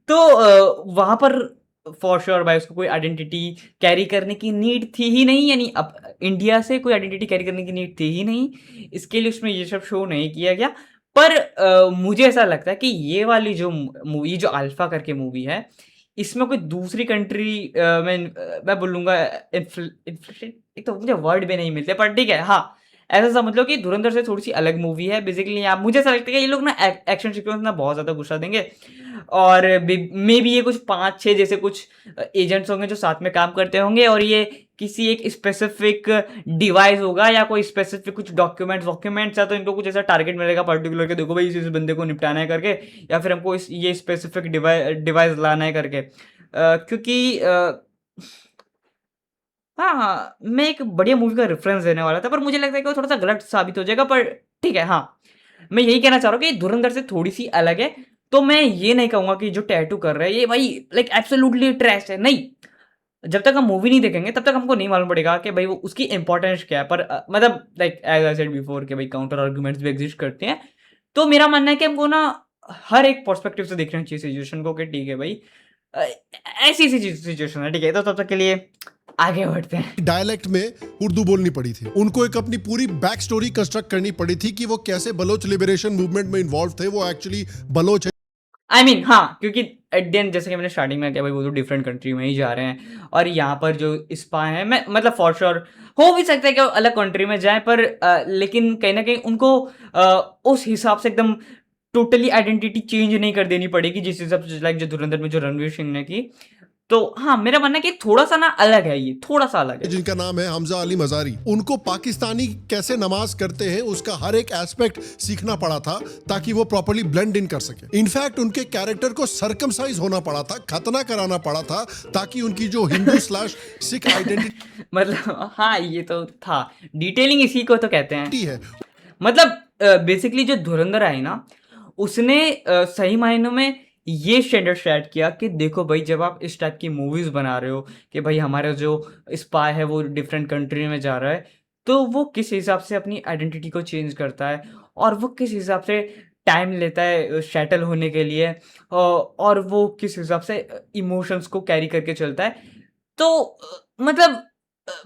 तो वहां पर फॉर श्योर भाई उसको कोई आइडेंटिटी कैरी करने की नीड थी ही नहीं, यानी अब इंडिया से कोई आइडेंटिटी कैरी करने की नीड थी ही नहीं, इसके लिए उसमें ये सब शो नहीं किया गया। पर मुझे ऐसा लगता है कि ये वाली जो मूवी जो अल्फा करके मूवी है, इसमें कोई दूसरी कंट्री मैं बोलूँगा इन्फ्लेशन, एक तो मुझे वर्ड भी नहीं मिलते, पर ठीक है हाँ, ऐसा समझ लो कि धुरंधर से थोड़ी सी अलग मूवी है बेसिकली। आप मुझे ऐसा लगता है कि ये लोग ना एक्शन सीक्वेंस ना बहुत ज़्यादा गुस्सा देंगे, और मे बी ये कुछ 5-6 जैसे कुछ एजेंट्स होंगे जो साथ में काम करते होंगे, और ये किसी एक स्पेसिफिक डिवाइस होगा या कोई स्पेसिफिक कुछ डॉक्यूमेंट्स या तो इनको कुछ ऐसा टारगेट मिलेगा पर्टिकुलर के देखो भाई इस बंदे को निपटाना है करके, या फिर हमको ये स्पेसिफिक डिवाइस लाना है करके, क्योंकि हाँ, मैं एक बढ़िया मूवी का रेफरेंस देने वाला था पर मुझे लगता है कि वो थोड़ा सा गलत साबित हो जाएगा, पर ठीक है हाँ, मैं यही कहना चाह रहा हूँ कि धुरंधर से थोड़ी सी अलग है। तो मैं ये नहीं कहूँगा कि जो टैटू कर रहा है ये भाई लाइक एब्सोल्युटली ट्रैश है, नहीं। जब तक हम मूवी नहीं देखेंगे तब तक हमको नहीं मालूम पड़ेगा कि भाई वो उसकी इंपॉर्टेंस क्या है, पर मतलब like as I said before कि भाई काउंटर आर्गुमेंट्स भी एग्जिस्ट करते हैं, तो मेरा मानना है कि हमको ना हर एक पर्सपेक्टिव से देखना चाहिए सिचुएशन को कि ठीक है भाई ऐसी सिचुएशन है, ठीक है। तो तब तक के लिए आगे बढ़ते हैं। डायलेक्ट में उर्दू बोलनी पड़ी थी, उनको एक अपनी पूरी बैक स्टोरी कंस्ट्रक्ट करनी पड़ी थी कि वो कैसे बलोच लिबरेशन मूवमेंट में इन्वॉल्व थे, वो एक्चुअली बलोच है। I mean, हाँ, क्योंकि एट द एंड जैसे कि मैंने स्टार्टिंग में किया भाई वो तो डिफरेंट कंट्री में ही जा रहे हैं, और यहाँ पर जो स्पाई हैं मैं मतलब फॉर श्योर हो भी सकता है कि वो अलग कंट्री में जाएं, पर लेकिन कहीं ना कहीं उनको उस हिसाब से एकदम टोटली आइडेंटिटी चेंज नहीं कर देनी पड़ेगी जिस हिसाब से लाइक जो धुरंधर में जो रणवीर सिंह ने की। तो हाँ, मेरा मानना है कि थोड़ा सा ना अलग है, ये थोड़ा सा अलग है। जिनका नाम है हमजा अली मजारी, उनको पाकिस्तानी कैसे नमाज करते हैं उसका हर एक एस्पेक्ट सीखना पड़ा था ताकि वो प्रॉपर्ली ब्लेंड इन कर सके। इनफैक्ट उनके कैरेक्टर को सरकमसाइज होना पड़ा था, खतना कराना पड़ा था ताकि उनकी जो हिंदू स्लैश सिख आइडेंटिटी मतलब हाँ, ये तो था, डिटेलिंग इसी को तो कहते हैं। है। मतलब बेसिकली जो धुरंधर आई ना, उसने सही मायनों में ये स्टैंडर्ड सेट किया कि देखो भाई जब आप इस टाइप की मूवीज़ बना रहे हो कि भाई हमारा जो स्पाई है वो डिफरेंट कंट्री में जा रहा है, तो वो किस हिसाब से अपनी आइडेंटिटी को चेंज करता है और वो किस हिसाब से टाइम लेता है शैटल होने के लिए, और वो किस हिसाब से इमोशंस को कैरी करके चलता है। तो मतलब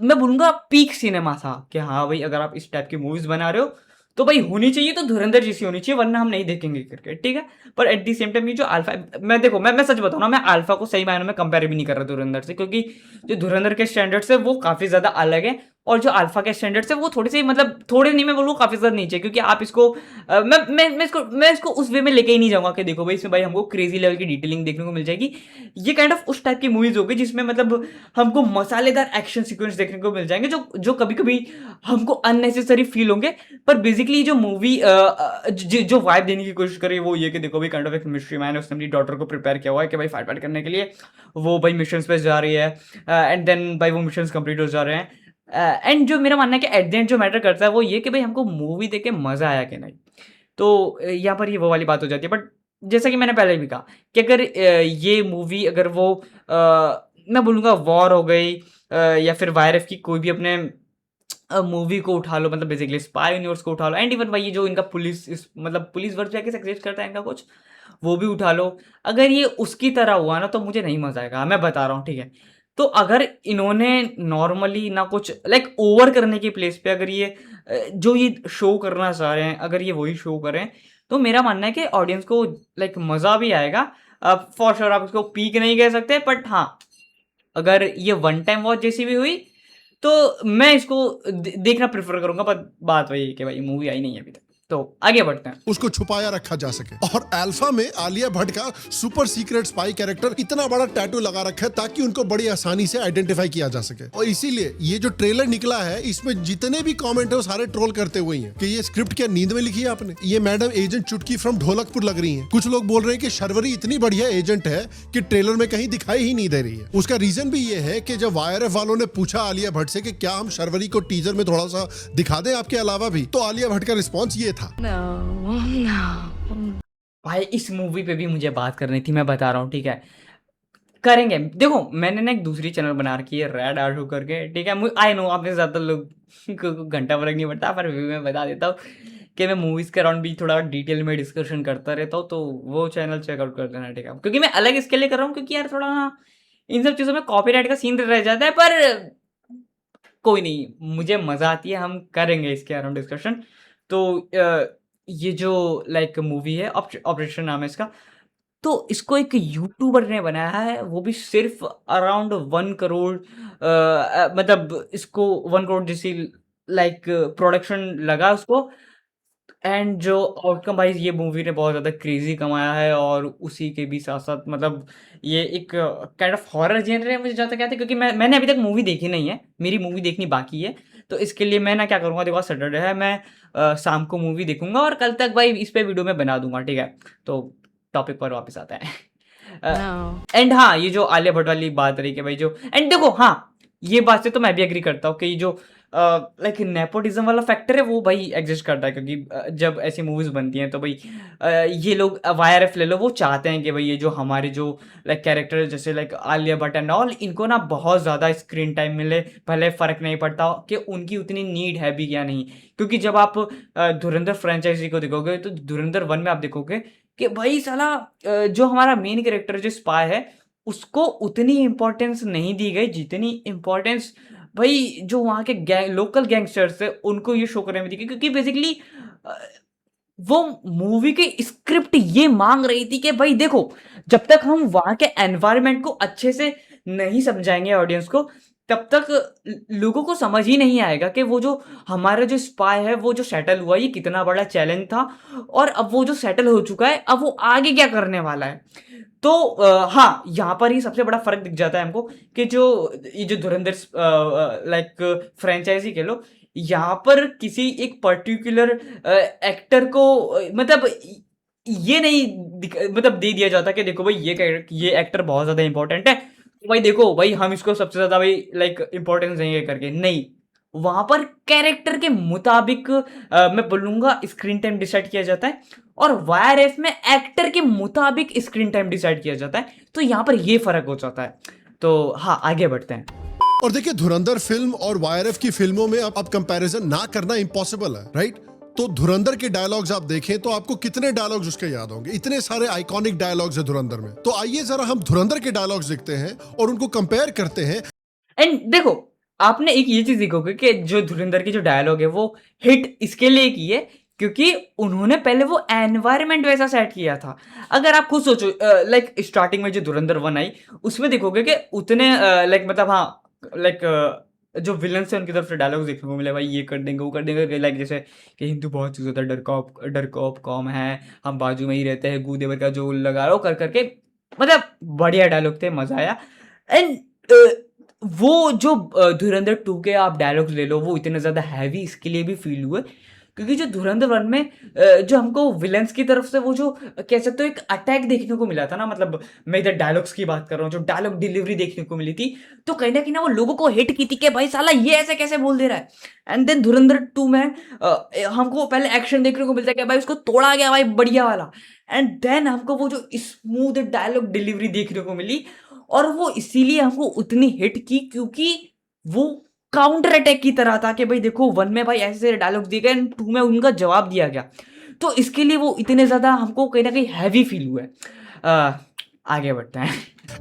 मैं बोलूँगा पीक सिनेमा था कि हाँ भाई अगर आप इस टाइप की मूवीज़ बना रहे हो तो भाई होनी चाहिए तो धुरंधर जैसी होनी चाहिए, वरना हम नहीं देखेंगे क्रिकेट, ठीक है। पर एट दी सेम टाइम ये जो अल्फा, मैं देखो मैं सच बताऊँ ना, मैं अल्फा को सही मायनों में कंपेयर भी नहीं कर रहा धुरंधर से, क्योंकि जो धुरंधर के स्टैंडर्ड्स है वो काफ़ी ज़्यादा अलग है और जो अल्फा के स्टैंडर्ड्स है वो थोड़े से मतलब थोड़े नहीं, मैं बोलूँ काफ़ी ज़्यादा नीचे, क्योंकि आप इसको मैं इसको उस वे में लेके ही नहीं जाऊँगा कि देखो भाई इसमें भाई हमको क्रेजी लेवल की डिटेलिंग देखने को मिल जाएगी। ये काइंड ऑफ उस टाइप की मूवीज़ होगी जिसमें मतलब हमको मसालेदार एक्शन सीक्वेंस देखने को मिल जाएँगे जो कभी-कभी हमको अननेसेसरी फ़ील होंगे। पर बेसिकली जो मूवी जो वाइब देने की कोशिश कर रही है वो ये कि देखो भाई काइंड ऑफ एक मिस्ट्री मैन है, उसने अपनी डॉटर को प्रिपेयर किया हुआ है कि भाई फाइट वाइट करने के लिए वो भाई मिशंस पे जा रही है, एंड देन भाई वो मिशंस कंप्लीट हो जा रहे हैं। एंड जो मेरा मानना है कि एट द एंड जो मैटर करता है वो ये कि भाई हमको मूवी देख के मज़ा आया कि नहीं। तो यहाँ पर ये वो वाली बात हो जाती है। बट जैसा कि मैंने पहले भी कहा कि अगर ये मूवी अगर वो मैं बोलूँगा वॉर हो गई या फिर वायरफ की कोई भी अपने मूवी को उठा लो, मतलब बेसिकली स्पाई यूनिवर्स को उठा लो, एंड इवन भाई ये जो इनका मतलब पुलिस वर्स जाके एग्जिस्ट करता है इनका कुछ, वो भी उठा लो। अगर ये उसकी तरह हुआ ना तो मुझे नहीं मज़ा आएगा, मैं बता रहा हूँ, ठीक है। तो अगर इन्होंने नॉर्मली ना कुछ लाइक ओवर करने की प्लेस पे अगर ये जो ये शो करना चाह रहे हैं अगर ये वही शो करें, तो मेरा मानना है कि ऑडियंस को लाइक मज़ा भी आएगा। फॉर श्योर आप इसको पीक नहीं कह सकते, बट हाँ, अगर ये वन टाइम वॉच जैसी भी हुई तो मैं इसको देखना प्रेफर करूंगा। पर बात वही है कि भाई मूवी आई नहीं है अभी तक, तो आगे बढ़ते हैं। उसको छुपाया रखा जा सके। और अल्फा में आलिया भट्ट का सुपर सीक्रेट स्पाई कैरेक्टर इतना बड़ा टैटू लगा रखा है ताकि उनको बड़ी आसानी से आइडेंटिफाई किया जा सके। और इसीलिए ये जो ट्रेलर निकला है इसमें जितने भी कमेंट है वो सारे ट्रोल करते हुए हैं कि ये स्क्रिप्ट क्या नींद में लिखी है आपने, ये मैडम एजेंट चुटकी फ्रॉम ढोलकपुर लग रही है। कुछ लोग बोल रहे हैं कि शर्वरी इतनी बढ़िया एजेंट है कि ट्रेलर में कहीं दिखाई ही नहीं दे रही है। उसका रीजन भी ये है कि जब वायरएफ वालों ने पूछा आलिया भट्ट से कि क्या हम शर्वरी को टीजर में थोड़ा सा दिखा दें आपके अलावा भी, तो आलिया भट्ट का रिस्पॉन्स ये था। भाई इस मूवी पे भी मुझे बात करनी थी, मैं बता रहा हूँ, ठीक है, करेंगे। देखो मैंने ना एक दूसरी चैनल बना रखी है रेड आर्टू करके, ठीक है। आई नो आपने ज़्यादा लोग को घंटा फर्क नहीं पड़ता, पर भी मैं बता देता हूँ कि मैं मूवीज़ के अराउंड भी थोड़ा डिटेल में डिस्कशन करता रहता हूँ, तो वो चैनल चेकआउट कर देना, ठीक है। क्योंकि मैं अलग इसके लिए कर रहा हूँ क्योंकि यार थोड़ा ना इन सब चीज़ों में कॉपीराइट का सीन रह जाता है, पर कोई नहीं, मुझे मज़ा आती है, हम करेंगे इसके अराउंड डिस्कशन। तो ये जो लाइक मूवी है ऑपरेशन नाम है इसका, तो इसको एक यूट्यूबर ने बनाया है, वो भी सिर्फ अराउंड 1 करोड़ मतलब इसको 1 करोड़ जैसी लाइक प्रोडक्शन लगा उसको। एंड जो आउटकम भाई ये मूवी ने बहुत ज़्यादा क्रेजी कमाया है, और उसी के भी साथ साथ मतलब ये एक काइंड ऑफ हॉरर जेनर है मुझे जहाँ तक कहते हैं, क्योंकि मैंने अभी तक मूवी देखी नहीं है, मेरी मूवी देखनी बाकी है। तो इसके लिए मैं ना क्या करूँगा, देखो सैटरडे है, मैं शाम को मूवी देखूंगा और कल तक भाई इस पे वीडियो में बना दूंगा, ठीक है। तो टॉपिक पर वापस आता है। एंड हाँ, ये जो आलिया भट्ट वाली बात रही कि भाई जो, एंड देखो हाँ, ये बात से तो मैं भी एग्री करता हूँ कि ये जो लाइक नेपोटिज्म वाला फैक्टर है वो भाई एग्जिस्ट करता है, क्योंकि जब ऐसी मूवीज़ बनती हैं तो भाई ये लोग वाईआरएफ ले लो, वो चाहते हैं कि भाई ये जो हमारे जो लाइक कैरेक्टर जैसे like Alia Bhatt and all, इनको ना बहुत ज़्यादा स्क्रीन टाइम मिले, भले फ़र्क नहीं पड़ता कि उनकी उतनी नीड है भी या नहीं। क्योंकि जब आप धुरंधर फ्रेंचाइजी को देखोगे तो धुरंधर 1 में आप देखोगे कि भाई साला जो हमारा मेन कैरेक्टर जो स्पाई है उसको उतनी इम्पोर्टेंस नहीं दी गई जितनी इम्पोर्टेंस भाई जो वहाँ के लोकल गैंगस्टर्स है उनको ये शो करने में दी गई। क्योंकि बेसिकली वो मूवी की स्क्रिप्ट ये मांग रही थी कि भाई देखो, जब तक हम वहाँ के एनवायरनमेंट को अच्छे से नहीं समझाएंगे ऑडियंस को, तब तक लोगों को समझ ही नहीं आएगा कि वो जो हमारा जो स्पाई है वो जो सेटल हुआ ये कितना बड़ा चैलेंज था, और अब वो जो सेटल हो चुका है अब वो आगे क्या करने वाला है। तो हाँ, यहाँ पर ही सबसे बड़ा फ़र्क दिख जाता है हमको कि जो ये जो धुरंधर लाइक फ्रेंचाइजी कह लो, यहाँ पर किसी एक पर्टिकुलर एक्टर को मतलब ये नहीं मतलब दे दिया जाता कि देखो भाई ये एक्टर बहुत ज़्यादा इंपॉर्टेंट है, तो भाई देखो भाई हम इसको सबसे ज़्यादा भाई लाइक इंपॉर्टेंस देंगे करके, नहीं। वहाँ पर कैरेक्टर के मुताबिक मैं बोलूँगा स्क्रीन टाइम डिसाइड किया जाता है, और वाईआरएफ में एक्टर के मुताबिक स्क्रीन टाइम डिसाइड किया जाता है। तो यहाँ पर ये फ़र्क हो जाता है। तो हाँ, आगे बढ़ते हैं। और देखिए, धुरंधर फिल्म और वाईआरएफ की फिल्मों में अब कंपैरिजन ना करना इम्पॉसिबल है, राइट? तो धुरंधर के डायलॉग्स आप देखें तो आपको कितने डायलॉग्स उसके याद होंगे, इतने सारे आइकॉनिक डायलॉग्स है धुरंधर में। तो आइए जरा हम धुरंधर के डायलॉग्स देखते हैं और उनको कंपेयर करते हैं। एंड देखो, आपने एक ये चीज देखोगे कि जो धुरंधर की जो डायलॉग है वो हिट इसके लिए की है क्योंकि उन्होंने पहले वो एनवायरनमेंट वैसा सेट किया था। अगर आप खुद सोचो लाइक स्टार्टिंग में जो धुरंधर 1 आई उसमें देखोगे कि उतने लाइक मतलब हाँ लाइक जो विलन्स है उनकी तरफ से डायलॉग्स देखने को मिले, भाई ये कर देंगे वो कर देंगे, लाइक जैसे कि हिंदू बहुत चीज़ होता है, डरकॉप कॉम है, हम बाजू में ही रहते हैं, गूदेवर का जो लगा रहा हो कर करके, मतलब बढ़िया डायलॉग थे, मज़ा आया। एंड वो जो धुरंधर 2 के आप डायलॉग्स ले लो, वो इतने ज़्यादा हैवी इसके लिए भी फील हुए क्योंकि जो धुरंधर 1 में जो हमको विलन्स की तरफ से वो जो कह सकते हो एक अटैक देखने को मिला था ना, मतलब मैं इधर डायलॉग्स की बात कर रहा हूँ, जो डायलॉग डिलीवरी देखने को मिली थी, तो कहीं ना कहीं ना वो लोगों को हिट की थी कि भाई साला ये ऐसे कैसे बोल दे रहा है। एंड देन धुरंधर 2 में हमको पहले एक्शन देखने को मिलता है कि भाई उसको तोड़ा गया भाई बढ़िया वाला, एंड देन हमको वो जो स्मूथ डायलॉग डिलीवरी देखने को मिली, और वो इसीलिए हमको उतनी हिट की क्योंकि वो काउंटर अटैक की तरह था कि भाई देखो 1 में भाई ऐसे डायलॉग दिए गए, 2 में उनका जवाब दिया गया, तो इसके लिए वो इतने ज़्यादा हमको कहीं ना कहीं हैवी फील हुआ है। आगे बढ़ते हैं।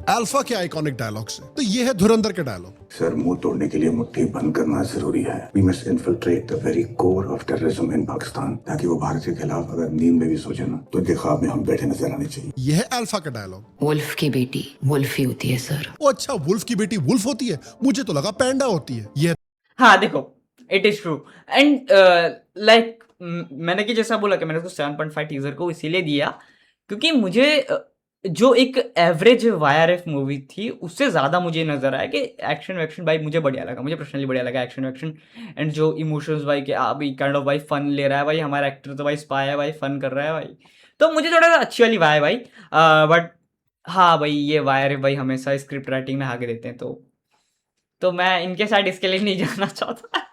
अल्फा के आइकॉनिक डायलॉग्स है, तो ये है धुरंधर के डायलॉग। सर, मुंह तोड़ने के लिए मुट्ठी बंद करना जरूरी है। We must infiltrate the very core of terrorism in Pakistan, ताकि वो भारत के खिलाफ अगर नींद में भी सोचे ना, तो उनके ख्वाब में हम बैठे नजर आने चाहिए। ये है अल्फा का डायलॉग। वुल्फ की बेटी वुल्फ ही होती है सर। ओ अच्छा, वुल्फ की बेटी वुल्फ होती है, मुझे तो लगा पैंडा होती है। ये हाँ देखो, it is true. And like मैंने कि जैसा बोला कि मैंने उसको 7.5 टीजर को इसीलिए दिया क्योंकि मुझे जो एक एवरेज वाईआरएफ मूवी थी उससे ज़्यादा मुझे नज़र आया कि एक्शन वैक्शन भाई मुझे बढ़िया लगा, मुझे पर्सनली बढ़िया लगा एक्शन वैक्शन, एंड जो इमोशंस भाई कि भाई काइंड ऑफ भाई फन ले रहा है भाई, हमारा एक्टर तो भाई स्पाई है भाई, फन कर रहा है भाई, तो मुझे थोड़ा सा अच्छी वाली वाई भाई। बट हाँ भाई, ये वाईआरएफ भाई हमेशा स्क्रिप्ट राइटिंग में आगे देते हैं, तो मैं इनके साइड इसके लिए नहीं जाना चाहता।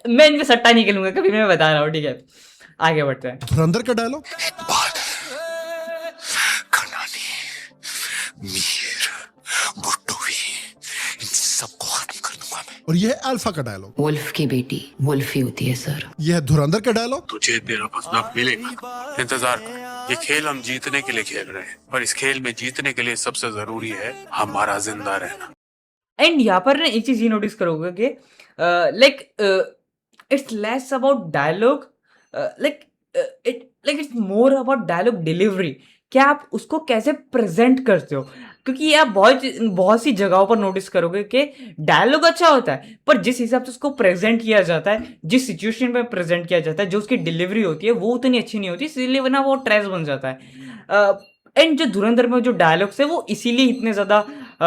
मैं इन पे सट्टा नहीं खेलूंगा कभी, मैं बता रहा हूँ, ठीक है। आगे बढ़ते हैं। धुरंधर का डायलॉग। सबको खत्म कर दूंगा मैं। और ये है अल्फा का डायलॉग। वुल्फ की बेटी वुल्फ ही होती है सर। ये है धुरंधर का डायलॉग। तुझे तेरा बदला मिलेगा, इंतजार कर। ये खेल हम जीतने के लिए खेल रहे हैं, और इस खेल में जीतने के लिए सबसे जरूरी है हमारा जिंदा रहना। एंड यहाँ पर ना एक चीज़ ये नोटिस करोगे कि like it's less about dialogue, like it's more about dialogue delivery, कि आप उसको कैसे प्रेजेंट करते हो, क्योंकि आप बहुत सी जगहों पर नोटिस करोगे कि डायलॉग अच्छा होता है पर जिस हिसाब से उसको प्रेजेंट किया जाता है, जिस सिचुएशन में प्रेजेंट किया जाता है, जो उसकी डिलीवरी होती है वो उतनी अच्छी नहीं होती, इसलिए वरना वो ट्रेस बन जाता है। एंड जो धुरंधर में जो डायलॉग्स है वो इसीलिए इतने ज़्यादा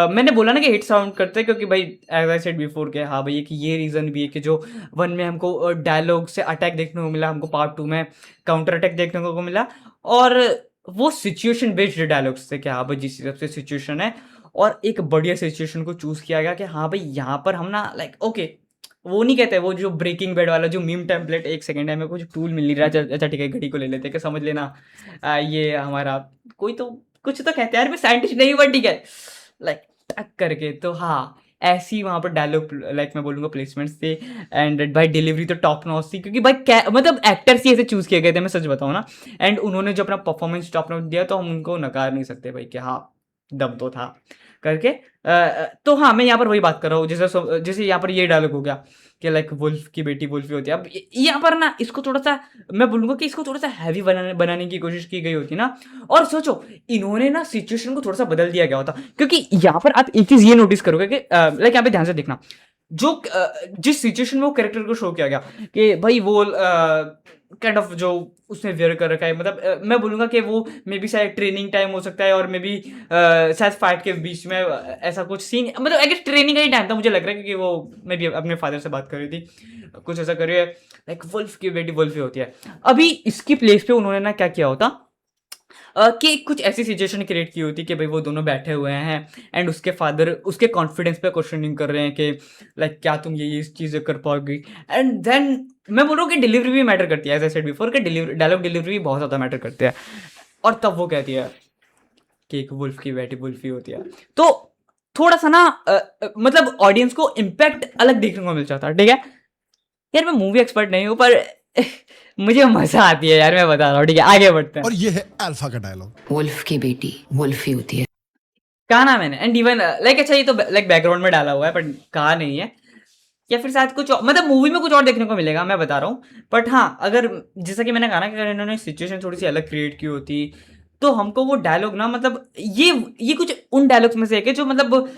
मैंने बोला ना कि हिट साउंड करते हैं क्योंकि भाई एज आई सेड बिफोर के हाँ भाई कि ये रीज़न भी है कि जो 1 में हमको डायलॉग से अटैक देखने को मिला, हमको पार्ट 2 में काउंटर अटैक देखने को मिला, और वो सिचुएशन बेस्ड डायलॉग्स थे कि हाँ भाई जिस हिसाब से सिचुएशन है और एक बढ़िया सिचुएशन को चूज़ किया गया कि हाँ भाई यहाँ पर हम ना लाइक ओके, वो नहीं कहते वो जो ब्रेकिंग बैड वाला जो मीम टेम्पलेट, एक सेकंड है मेरे को जो टूल मिल नहीं रहा, अच्छा ठीक है घड़ी को ले लेते कि समझ लेना ये हमारा कोई तो कुछ तो कहते हैं यार, मैं साइंटिस्ट नहीं हूँ बट ठीक है, लाइक टक करके, तो हाँ ऐसी वहाँ पर डायलॉग लाइक मैं बोलूँगा प्लेसमेंट्स थे, एंड भाई डिलीवरी तो टॉप नॉच थी क्योंकि भाई मतलब एक्टर्स ही ऐसे चूज़ किए गए थे, मैं सच बताऊँ ना, एंड उन्होंने जो अपना परफॉर्मेंस टॉप नॉच दिया तो हम उनको नकार नहीं सकते भाई कि हाँ दम तो था करके। तो हाँ मैं यहाँ पर वही बात कर रहा हूँ, जैसे यहाँ पर ये डायलॉग हो गया कि लाइक वुल्फ की बेटी वुल्फ ही होती है। अब यहाँ पर ना इसको थोड़ा सा मैं बोलूँगा कि इसको थोड़ा सा हैवी बनाने की कोशिश की गई होती ना, और सोचो इन्होंने ना सिचुएशन को थोड़ा सा बदल दिया गया होता, क्योंकि यहाँ पर आप एक चीज़ ये नोटिस करोगे कि लाइक यहाँ पे ध्यान से देखना, जो जिस सिचुएशन में वो कैरेक्टर को शो किया गया कि भाई वो काइंड ऑफ जो उसने वेयर कर रखा है, मतलब मैं बोलूँगा कि वो मे बी शायद ट्रेनिंग टाइम हो सकता है और मे बी शायद फाइट के बीच में ऐसा कुछ सीन, मतलब आई गेस ट्रेनिंग का ही टाइम था मुझे लग रहा है, क्योंकि वो मे बी अपने फादर से बात कर रही थी, कुछ ऐसा कर रही है, लाइक वुल्फ की बेटी वुल्फ ही होती है। अभी इसकी प्लेस पे उन्होंने ना क्या किया होता कि कुछ ऐसी सिचुएशन क्रिएट की होती कि भाई वो दोनों बैठे हुए हैं एंड उसके फादर उसके कॉन्फिडेंस पे क्वेश्चनिंग कर रहे हैं कि लाइक क्या तुम ये चीज़ें कर पाओगी, एंड देन मैं बोल रहा हूँ कि डिलीवरी भी मैटर करती है, एज आई सेड बिफोर कि डायलॉग डिलीवरी भी बहुत ज़्यादा मैटर करती है, और तब वो कहती है कि एक वुल्फ की बेटी वुल्फ ही होती है, तो थोड़ा सा ना मतलब ऑडियंस को इम्पैक्ट अलग देखने को मिल जाता है। ठीक है यार, मैं मूवी एक्सपर्ट नहीं हूँ पर मुझे मजा आती है यार, मैं बता रहा हूँ, ठीक है आगे बढ़ते हैं। और ये है अल्फा का डायलॉग। वुल्फ की बेटी वुल्फ ही होती है। कहा ना मैंने, एंड इवन लाइक अच्छा ये तो लाइक बैकग्राउंड में डाला हुआ है पर कहा नहीं है, या फिर शायद कुछ मतलब मूवी में कुछ और देखने को मिलेगा, मैं बता रहा हूँ। बट हाँ अगर जैसा कि मैंने कहा ना कि अगर इन्होंने सिचुएशन थोड़ी सी अलग क्रिएट की होती तो हमको वो डायलॉग ना मतलब ये कुछ उन डायलॉग्स में से एक है जो मतलब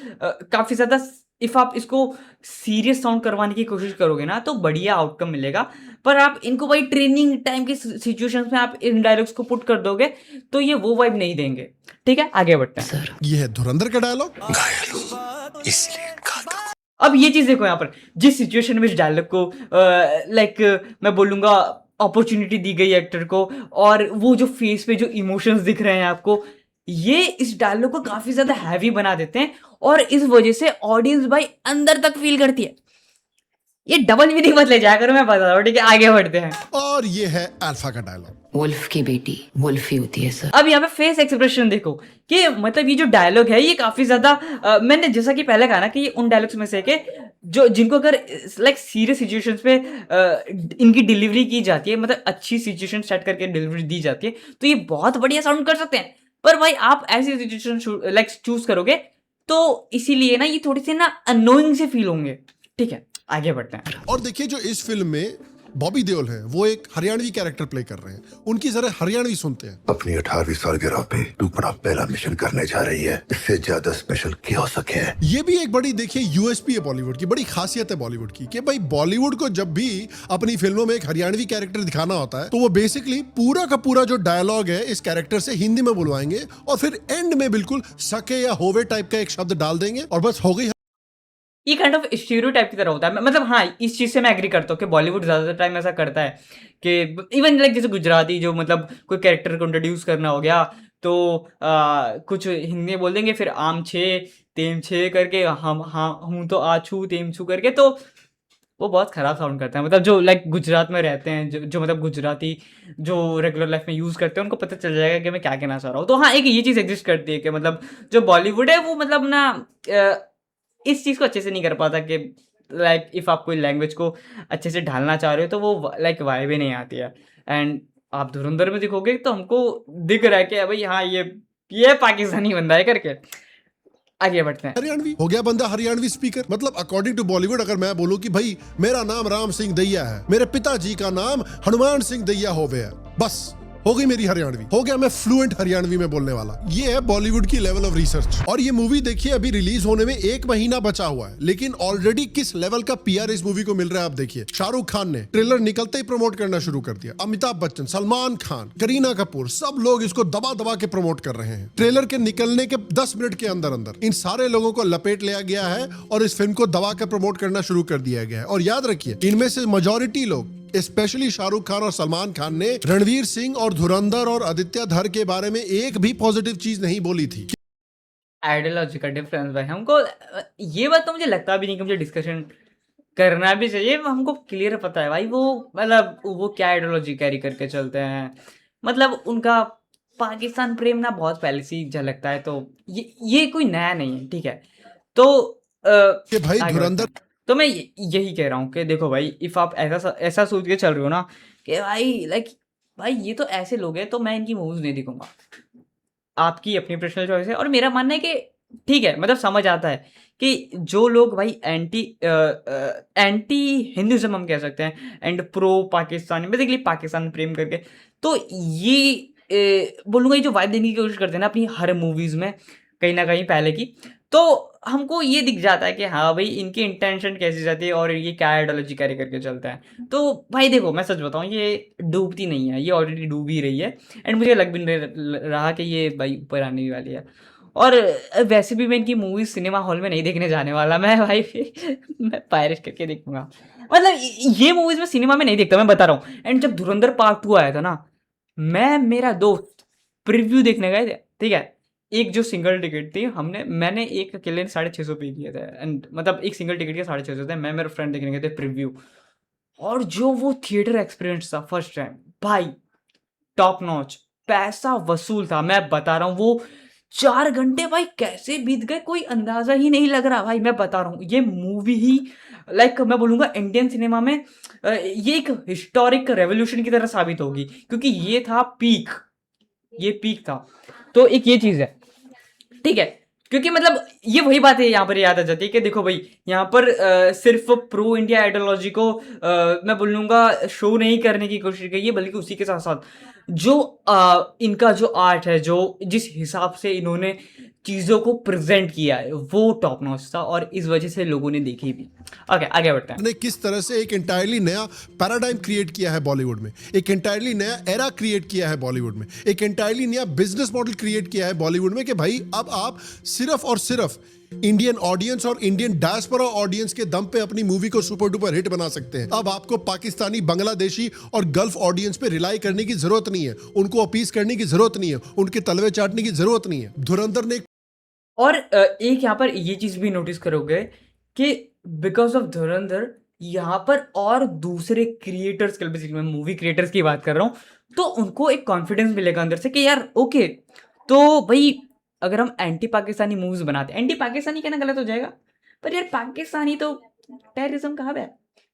काफ़ी ज़्यादा इफ आप इसको सीरियस साउंड करवाने की कोशिश करोगे ना तो बढ़िया आउटकम मिलेगा, पर आप इनको भाई ट्रेनिंग टाइम की सिचुएशंस में आप इन डायलॉग्स को पुट कर दोगे तो ये वो वाइब नहीं देंगे। ठीक है, आगे बढ़ते हैं। ये है धुरंधर का डायलॉग। घायल हूं इसलिए खाता हूं। अब ये चीज देखो, यहाँ पर जिस सिचुएशन में इस डायलॉग को लाइक मैं बोलूंगा अपॉर्चुनिटी दी गई एक्टर को, और वो जो फेस पे जो इमोशंस दिख रहे हैं आपको, ये इस डायलॉग को काफी ज्यादा हैवी बना देते हैं, और इस वजह से ऑडियंस भाई अंदर तक फील करती है। ये डबल मीनिंग मत ले जाया करो, मैं बता रहा हूँ। ठीक है, आगे बढ़ते हैं। और ये है अल्फा का डायलॉग। वुल्फ की बेटी वुल्फ ही होती है सर। अब यहाँ पे फेस एक्सप्रेशन देखो कि मतलब ये जो डायलॉग है ये काफी ज्यादा मैंने जैसा कि पहले कहा ना कि ये उन डायलॉग्स में से के जो जिनको अगर लाइक सीरियस सिचुएशंस पे इनकी डिलीवरी की जाती है, मतलब अच्छी सिचुएशन सेट करके डिलीवरी दी जाती है, तो ये बहुत बढ़िया साउंड कर सकते हैं। पर भाई आप ऐसी सिचुएशन लाइक चूज करोगे तो इसीलिए ना ये थोड़ी सी ना अनोइंग से फील होंगे। ठीक है, आगे बढ़ते हैं। और देखिए जो इस फिल्म में बॉबी देओल है वो एक हरियाणवी कैरेक्टर प्ले कर रहे हैं, उनकी जरा हरियाणवी सुनते हैं। अपनी 18वीं सालगिरह पे तू अपना पहला मिशन करने जा रही है, इससे ज्यादा स्पेशल क्या हो सके। ये भी एक बड़ी देखिए यूएसपी है बॉलीवुड की, बड़ी खासियत है बॉलीवुड की कि भाई बॉलीवुड को जब भी अपनी फिल्मों में एक हरियाणवी कैरेक्टर दिखाना होता है तो वो बेसिकली पूरा का पूरा जो डायलॉग है इस कैरेक्टर से हिंदी में बुलवाएंगे और फिर एंड में बिल्कुल सके या होवे टाइप का एक शब्द डाल देंगे और बस हो गई। ये काइंड ऑफ स्टीरियोटाइप की तरह होता है। मतलब हाँ, इस चीज़ से मैं एग्री करता हूँ कि बॉलीवुड ज़्यादातर टाइम ऐसा करता है कि इवन लाइक जैसे गुजराती जो मतलब कोई कैरेक्टर को इंट्रोड्यूस करना हो गया तो कुछ हिंदी में बोल देंगे, फिर आम छे तेम छे करके हम हाँ हूँ तो आ छू तेम छू करके, तो वो बहुत ख़राब साउंड करता है। मतलब जो लाइक गुजरात में रहते हैं, जो मतलब गुजराती जो रेगुलर लाइफ में यूज़ करते हैं, उनको पता चल जाएगा कि मैं क्या कहना चाह रहा हूँ। तो हाँ, एक ये चीज़ एग्जिस्ट करती है कि मतलब जो बॉलीवुड है वो मतलब ना इस चीज़ को अच्छे से नहीं कर पाता कि लाइक इफ़ आप कोई लैंग्वेज को अच्छे से ढालना चाह रहे हो तो वो लाइक वाइब ही नहीं आती है। एंड आप धुरंधर में दिखोगे तो हमको दिख रहा है कि भाई हाँ ये पाकिस्तानी बंदा है करके। आगे बढ़ते हैं। हरियाणवी हो गया बंदा हरियाणवी स्पीकर। मतलब अकॉर्डिंग टू बॉलीवुड अगर मैं बोलूं कि भाई मेरा नाम राम सिंह दैया है, मेरे पिताजी का नाम हनुमान सिंह दैया हो गया, बस हो गई मेरी हरियाणवी, हो गया मैं फ्लुएंट हरियाणवी में बोलने वाला। ये है बॉलीवुड की लेवल ऑफ रिसर्च। और ये मूवी देखिए अभी रिलीज होने में 1 महीना बचा हुआ है, लेकिन ऑलरेडी किस लेवल का पीआर इस मूवी को मिल रहा है आप देखिए। शाहरुख खान ने ट्रेलर निकलते ही प्रमोट करना शुरू कर दिया, अमिताभ बच्चन, सलमान खान, करीना कपूर, सब लोग इसको दबा दबा के प्रमोट कर रहे हैं। ट्रेलर के निकलने के 10 मिनट के अंदर अंदर इन सारे लोगों को लपेट लिया गया है और इस फिल्म को दबा कर प्रमोट करना शुरू कर दिया गया है। और याद रखिए इनमें से मेजॉरिटी लोग स्पेशली शाहरुख खान और सलमान खान ने रणवीर सिंह और धुरंधर और आदित्य धर के बारे में एक भी पॉजिटिव चीज नहीं बोली थी। आइडियोलॉजी का डिफरेंस भाई, हमको ये बात तो मुझे लगता भी नहीं कि मुझे डिस्कशन करना भी चाहिए। हमको क्लियर पता है भाई वो मतलब वो क्या आइडियोलॉजी कैरी करके चलते हैं। मतलब उनका पाकिस्तान प्रेम ना बहुत पहले से ही झलकता है, तो ये कोई नया नहीं है। ठीक है, तो कि भाई आगे धुरंधर बढ़ते हैं। तो मैं यही कह रहा हूँ कि देखो भाई, इफ आप ऐसा सोच के चल रहे हो ना कि भाई लाइक भाई ये तो ऐसे लोग हैं तो मैं इनकी मूवीज नहीं देखूंगा, आपकी अपनी पर्सनल चॉइस है। और मेरा मानना है कि ठीक है, मतलब समझ आता है कि जो लोग भाई एंटी हिंदुइज्म हम कह सकते हैं and pro Pakistani, basically Pakistan प्रेम करके, तो ये बोलूँगा ये जो वाइब देने की कोशिश करते हैं ना अपनी हर मूवीज़ में कहीं ना कहीं पहले की, तो हमको ये दिख जाता है कि हाँ भाई इनकी इंटेंशन कैसी जाती है और ये क्या आइडियोलॉजी कैरी करके चलता है। तो भाई देखो मैं सच बताऊँ, ये डूबती नहीं है, ये ऑलरेडी डूब ही रही है। एंड मुझे लग भी नहीं रहा कि ये भाई ऊपर आने वाली है। और वैसे भी मैं इनकी मूवी सिनेमा हॉल में नहीं देखने जाने वाला, मैं भाई मैं पायरेट करके देखूंगा। मतलब ये मूवीज में सिनेमा में नहीं देखता, मैं बता रहा हूँ। एंड जब धुरंधर पार्ट 2 आया था ना, मेरा दोस्त प्रीव्यू देखने गए थे। ठीक है, एक जो सिंगल टिकट थी मैंने एक अकेले 650 पे दिए थे। एंड मतलब एक सिंगल टिकट के 650 थे, मैं मेरे फ्रेंड देखने गए थे प्रीव्यू। और जो वो थिएटर एक्सपीरियंस था फर्स्ट टाइम, भाई टॉप नॉच, पैसा वसूल था। मैं बता रहा हूँ वो 4 घंटे भाई कैसे बीत गए कोई अंदाजा ही नहीं लग रहा। भाई मैं बता रहा हूँ ये मूवी ही लाइक मैं बोलूँगा इंडियन सिनेमा में ये एक हिस्टोरिक रेवोल्यूशन की तरह साबित होगी, क्योंकि ये था पीक, ये पीक था। तो एक ये चीज़ है, ठीक है, क्योंकि मतलब ये वही बात है यहाँ पर याद आ जाती है कि देखो भाई यहाँ पर सिर्फ प्रो इंडिया आइडियोलॉजी को मैं बोलूँगा शो नहीं करने की कोशिश की है, बल्कि उसी के साथ साथ जो इनका जो आर्ट है, जो जिस हिसाब से इन्होंने चीज़ों को प्रेजेंट किया है वो टॉप नॉच था और इस वजह से लोगों ने देखी भी। ओके आगे बढ़ते हैं। ने किस तरह से एक एंटायरली नया पैराडाइम क्रिएट किया है बॉलीवुड में, एक एंटायरली नया एरा क्रिएट किया है बॉलीवुड में, एक एंटायरली नया बिजनेस मॉडल क्रिएट किया है बॉलीवुड में कि भाई अब आप सिर्फ और सिर्फ इंडियन ऑडियंस और इंडियन डायस्पोरा ऑडियंस के दम पे अपनी मूवी को सुपर डुपर हिट बना सकते हैं। अब आपको पाकिस्तानी, बांग्लादेशी और गल्फ ऑडियंस पे रिलाई करने की जरूरत नहीं है, उनको अपीस करने की जरूरत नहीं है, उनके तलवे चाटने की जरूरत नहीं है। धुरंधर ने और एक यहाँ पर ये चीज़ भी नोटिस करोगे कि बिकॉज ऑफ धुरंधर यहाँ पर और दूसरे क्रिएटर्स के, बेसिकली मैं मूवी क्रिएटर्स की बात कर रहा हूँ, तो उनको एक कॉन्फिडेंस मिलेगा अंदर से कि यार ओके, तो भाई अगर हम एंटी पाकिस्तानी मूवीज बनाते, एंटी पाकिस्तानी कहना गलत हो जाएगा, पर यार पाकिस्तानी तो टेररिज्म कहाँ है,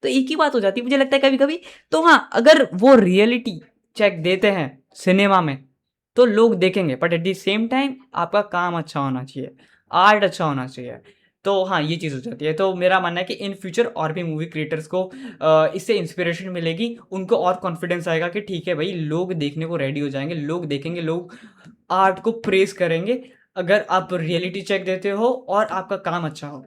तो एक ही बात हो जाती है मुझे लगता है कभी कभी। तो हाँ, अगर वो रियलिटी चेक देते हैं सिनेमा में तो लोग देखेंगे, but at the same time आपका काम अच्छा होना चाहिए, आर्ट अच्छा होना चाहिए। तो हाँ, ये चीज़ हो जाती है। तो मेरा मानना है कि इन फ्यूचर और भी मूवी क्रिएटर्स को इससे इंस्पिरेशन मिलेगी, उनको और कॉन्फिडेंस आएगा कि ठीक है भाई, लोग देखने को रेडी हो जाएंगे, लोग देखेंगे, लोग आर्ट को प्रेस करेंगे अगर आप रियलिटी चेक देते हो और आपका काम अच्छा हो।